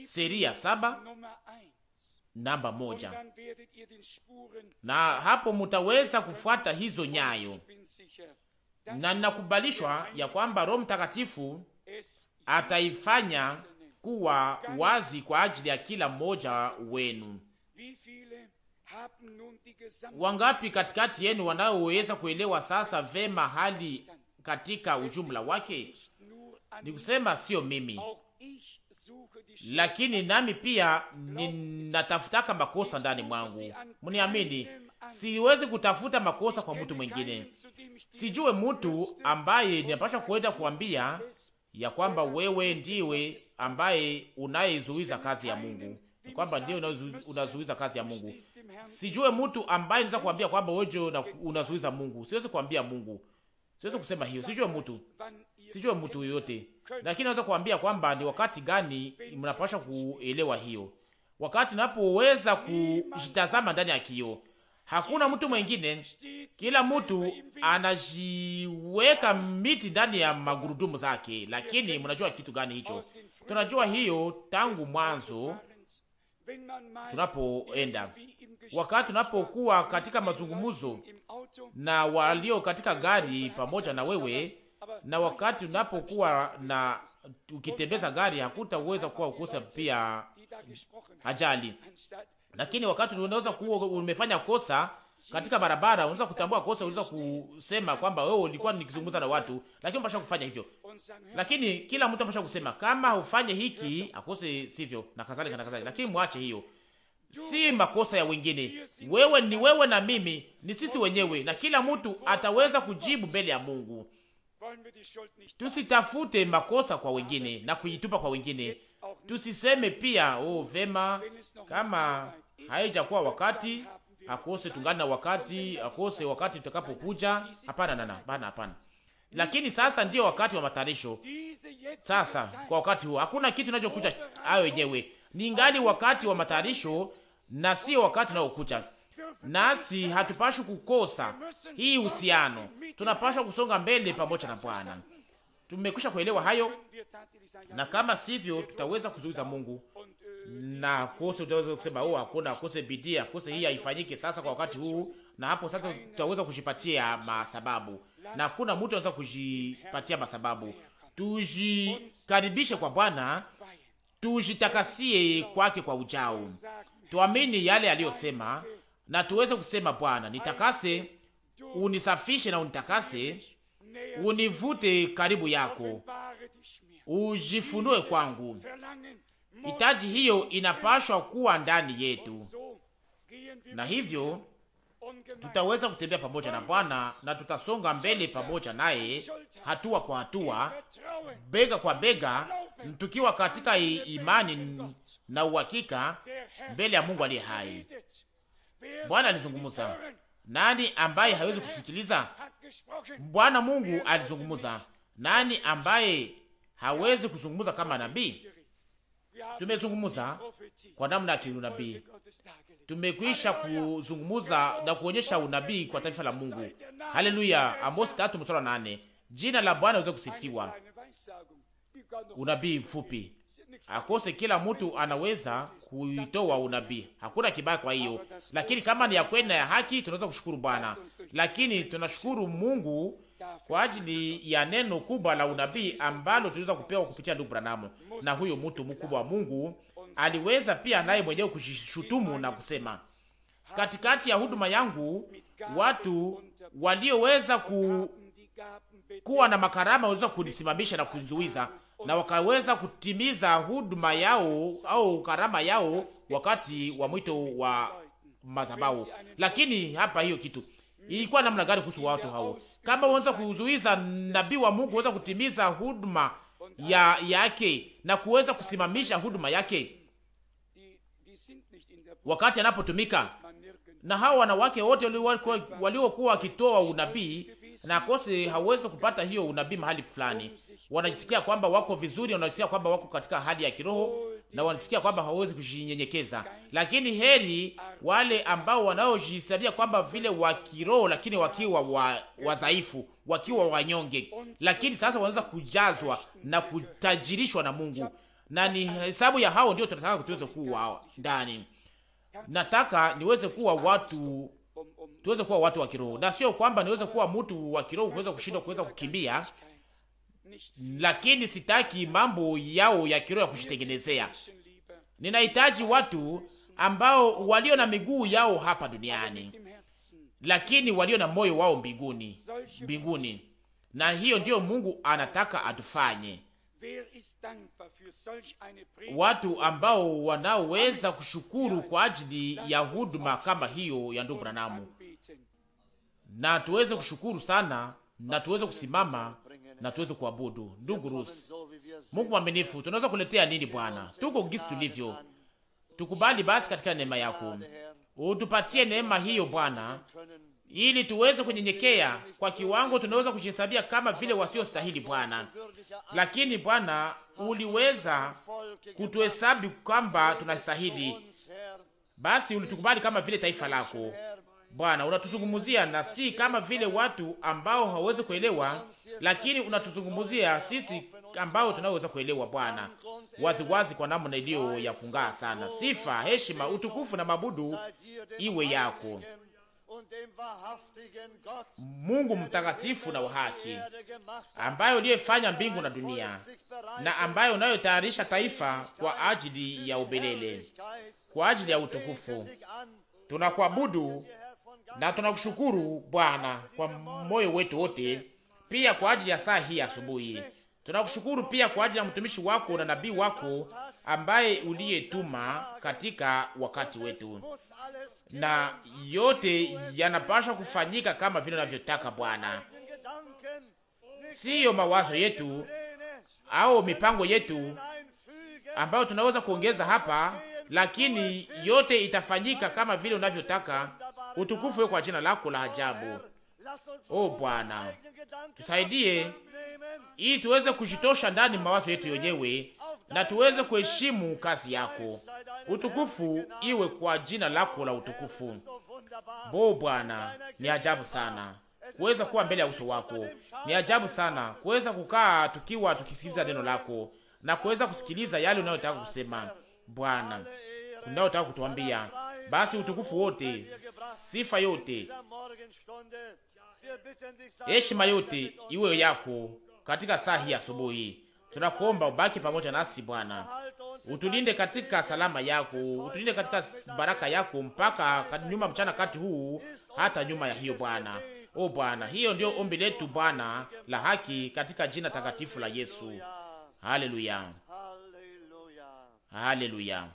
Seria 7 namba 1. Na hapo mutaweza kufuata hizo nyayo. Na ninakubalishwa ya kwamba Roho Mtakatifu ataifanya kuwa wazi kwa ajili ya kila mmoja wenu. Wangapi katikati yenu wanaoweza kuelewa sasa vema hali katika ujumla wake? Ni kusema sio mimi, lakini nami pia ninatafutaka makosa ndani mwangu. Mniamini, siwezi kutafuta makosa kwa mtu mwingine. Sijue mtu ambaye ninapaswa kuenda kuambia ya kwamba wewe ndiwe ambaye unayezuiza kazi ya Mungu, kwamba ndiye unazuiza kazi ya Mungu. Sijue mtu ambaye anaweza kuambia kwamba wewe unazuiza Mungu. Siwezi kuambia Mungu, siwezi kusema hiyo. Sijue mtu yoyote, lakini naweza kuambia kwamba ni wakati gani mnapaswa kuelewa hiyo. Wakati unapoweza kujitazama ndani ya kioo, hakuna mtu mwingine. Kila mtu anajiweka miti ndani ya magurudumu zake, lakini mnajua kitu gani hicho? Tunajua hiyo tangu mwanzo. Tunapoenda wakati tunapokuwa katika mazungumzo na walio katika gari pamoja na wewe, na wakati unapokuwa na ukitembeza gari, hakutaweza kuwa ukosa pia ajali. Lakini wakati unaweza kuwa umefanya kosa katika barabara, unaweza kutambua kosa, unaweza kusema kwamba wewe ulikuwa nikizungumza na watu, lakini unapaswa kufanya hivyo. Lakini kila mtu anapaswa kusema kama ufanye hiki akose sivyo na kadhalika na kadhalika, lakini mwache hiyo. Si makosa ya wengine, wewe ni wewe na mimi ni sisi wenyewe, na kila mtu ataweza kujibu mbele ya Mungu. Tusitafute makosa kwa wengine na kujitupa kwa wengine. Tusiseme pia vema, kama haijakuwa wakati akose tungana wakati akose wakati tutakapokuja. Hapana, hapana. Lakini sasa ndio wakati wa matayarisho. Sasa kwa wakati huo hakuna kitu kinachokuja hayo yenyewe. Ni ngali wakati wa matayarisho na sio wakati unaokuja. Nasi hatupashwi kukosa hii uhusiano. Tunapashwa kusonga mbele pamoja na Bwana. Tumekwisha kuelewa hayo, na kama sivyo tutaweza kuzuiza Mungu. Na kose tutaweza kusema hakuna kose bidii, kose hii haifanyike sasa kwa wakati huu, na hapo sasa tutaweza kujipatia masababu. Na hakuna mtu anaweza kujipatia masababu. Tujikaribishe kwa Bwana, tujitakasie kwake kwa ujao. Tuamini yale aliyosema na tuweze kusema, Bwana, nitakase, unisafishe na unitakase, univute karibu yako, ujifunue kwangu. Hitaji hiyo inapashwa kuwa ndani yetu, na hivyo tutaweza kutembea pamoja na Bwana na tutasonga mbele pamoja naye, hatua kwa hatua, bega kwa bega, tukiwa katika imani na uhakika mbele ya Mungu aliye hai. Bwana alizungumza. Nani ambaye hawezi kusikiliza? Bwana Mungu alizungumza. Nani ambaye hawezi kuzungumza kama nabii? Tumezungumza kwa namna ya kiunabii. Tumekwisha kuzungumza na kuonyesha unabii kwa taifa la Mungu. Haleluya. Amos 3:8. Jina la Bwana liweze kusifiwa. Unabii mfupi. Akose kila mtu anaweza kuitoa unabii. Hakuna kibaya kwa hiyo. Lakini kama ni ya kweli na ya haki, tunaweza kushukuru Bwana. Lakini tunashukuru Mungu kwa ajili ya neno kubwa la unabii ambalo tuliweza kupewa kupitia ndugu Branham. Na huyo mtu mkubwa wa Mungu aliweza pia naye mwenyewe kujishutumu na kusema, katikati ya huduma yangu watu walioweza kuwa na makarama waweza kunisimamisha na kunizuiza, na wakaweza kutimiza huduma yao au karama yao wakati wa mwito wa madhabahu. Lakini hapa hiyo kitu ilikuwa namna gani kuhusu watu hao? Kama wanaweza kuzuiza nabii wa Mungu waweza kutimiza huduma yake na kuweza kusimamisha huduma yake wakati anapotumika, na hao wanawake wote waliokuwa wakitoa unabii na kose hawezi kupata hiyo unabii mahali fulani, wanajisikia kwamba wako vizuri, wanajisikia kwamba wako katika hali ya kiroho, na wanajisikia kwamba hawezi kujinyenyekeza. Lakini heri wale ambao wanaojisabia kwamba vile wa kiroho, lakini wakiwa wadhaifu, wakiwa wanyonge, lakini sasa wanaweza kujazwa na kutajirishwa na Mungu. Na ni hesabu ya hao ndio tunataka tuweze kuwa ndani. Nataka niweze kuwa watu, tuweze kuwa watu wa kiroho, na sio kwamba niweze kuwa mtu wa kiroho kuweza kushindwa kuweza kukimbia, lakini sitaki mambo yao ya kiroho ya kujitengenezea. Ninahitaji watu ambao walio na miguu yao hapa duniani, lakini walio na moyo wao mbinguni. Na hiyo ndiyo Mungu anataka atufanye. Watu ambao wanaoweza kushukuru kwa ajili ya huduma kama hiyo ya ndugu Branham. Na tuweze kushukuru sana, na tuweze kusimama, na tuweze kuabudu. Ndugu Rus, Mungu mwaminifu, tunaweza kuletea nini Bwana? Tuko gisi tulivyo. Tukubali basi katika neema yako. Utupatie neema hiyo Bwana, ili tuweze kunyenyekea kwa kiwango tunaweza kujihesabia kama vile wasiostahili Bwana. Lakini Bwana, uliweza kutuhesabu kwamba tunastahili. Basi ulitukubali kama vile taifa lako. Bwana, unatuzungumzia na si kama vile watu ambao hawawezi kuelewa, lakini unatuzungumzia sisi ambao tunaweza kuelewa Bwana, wazi kwa namna iliyo ya fungaa sana. Sifa, heshima, utukufu na mabudu iwe yako, Mungu mtakatifu na wa haki, ambayo uliyefanya mbingu na dunia, na ambayo unayotayarisha taifa kwa ajili ya ubelele, kwa ajili ya utukufu. Tunakuabudu na tunakushukuru Bwana kwa moyo wetu wote, pia kwa ajili ya saa hii asubuhi. Tunakushukuru pia kwa ajili ya mtumishi wako na nabii wako ambaye uliyetuma katika wakati wetu, na yote yanapaswa kufanyika kama vile unavyotaka Bwana, siyo mawazo yetu au mipango yetu ambayo tunaweza kuongeza hapa, lakini yote itafanyika kama vile unavyotaka. Utukufu wewe kwa jina lako la ajabu. O Bwana, tusaidie ili tuweze kujitosha ndani mawazo yetu yenyewe na tuweze kuheshimu kazi yako. Utukufu iwe kwa jina lako la utukufu. Bo Bwana, ni ajabu sana kuweza kuwa mbele ya uso wako. Ni ajabu sana kuweza kukaa tukiwa tukisikiliza neno lako na kuweza kusikiliza yale unayotaka kusema Bwana, unayotaka kutuambia. Basi utukufu wote, sifa yote, heshima yote iwe yako katika saa hii asubuhi. Tunakuomba ubaki pamoja nasi Bwana, utulinde katika salama yako, utulinde katika baraka yako mpaka nyuma mchana kati huu hata nyuma ya hiyo Bwana. O Bwana, hiyo ndio ombi letu Bwana la haki katika jina takatifu la Yesu. Haleluya, haleluya.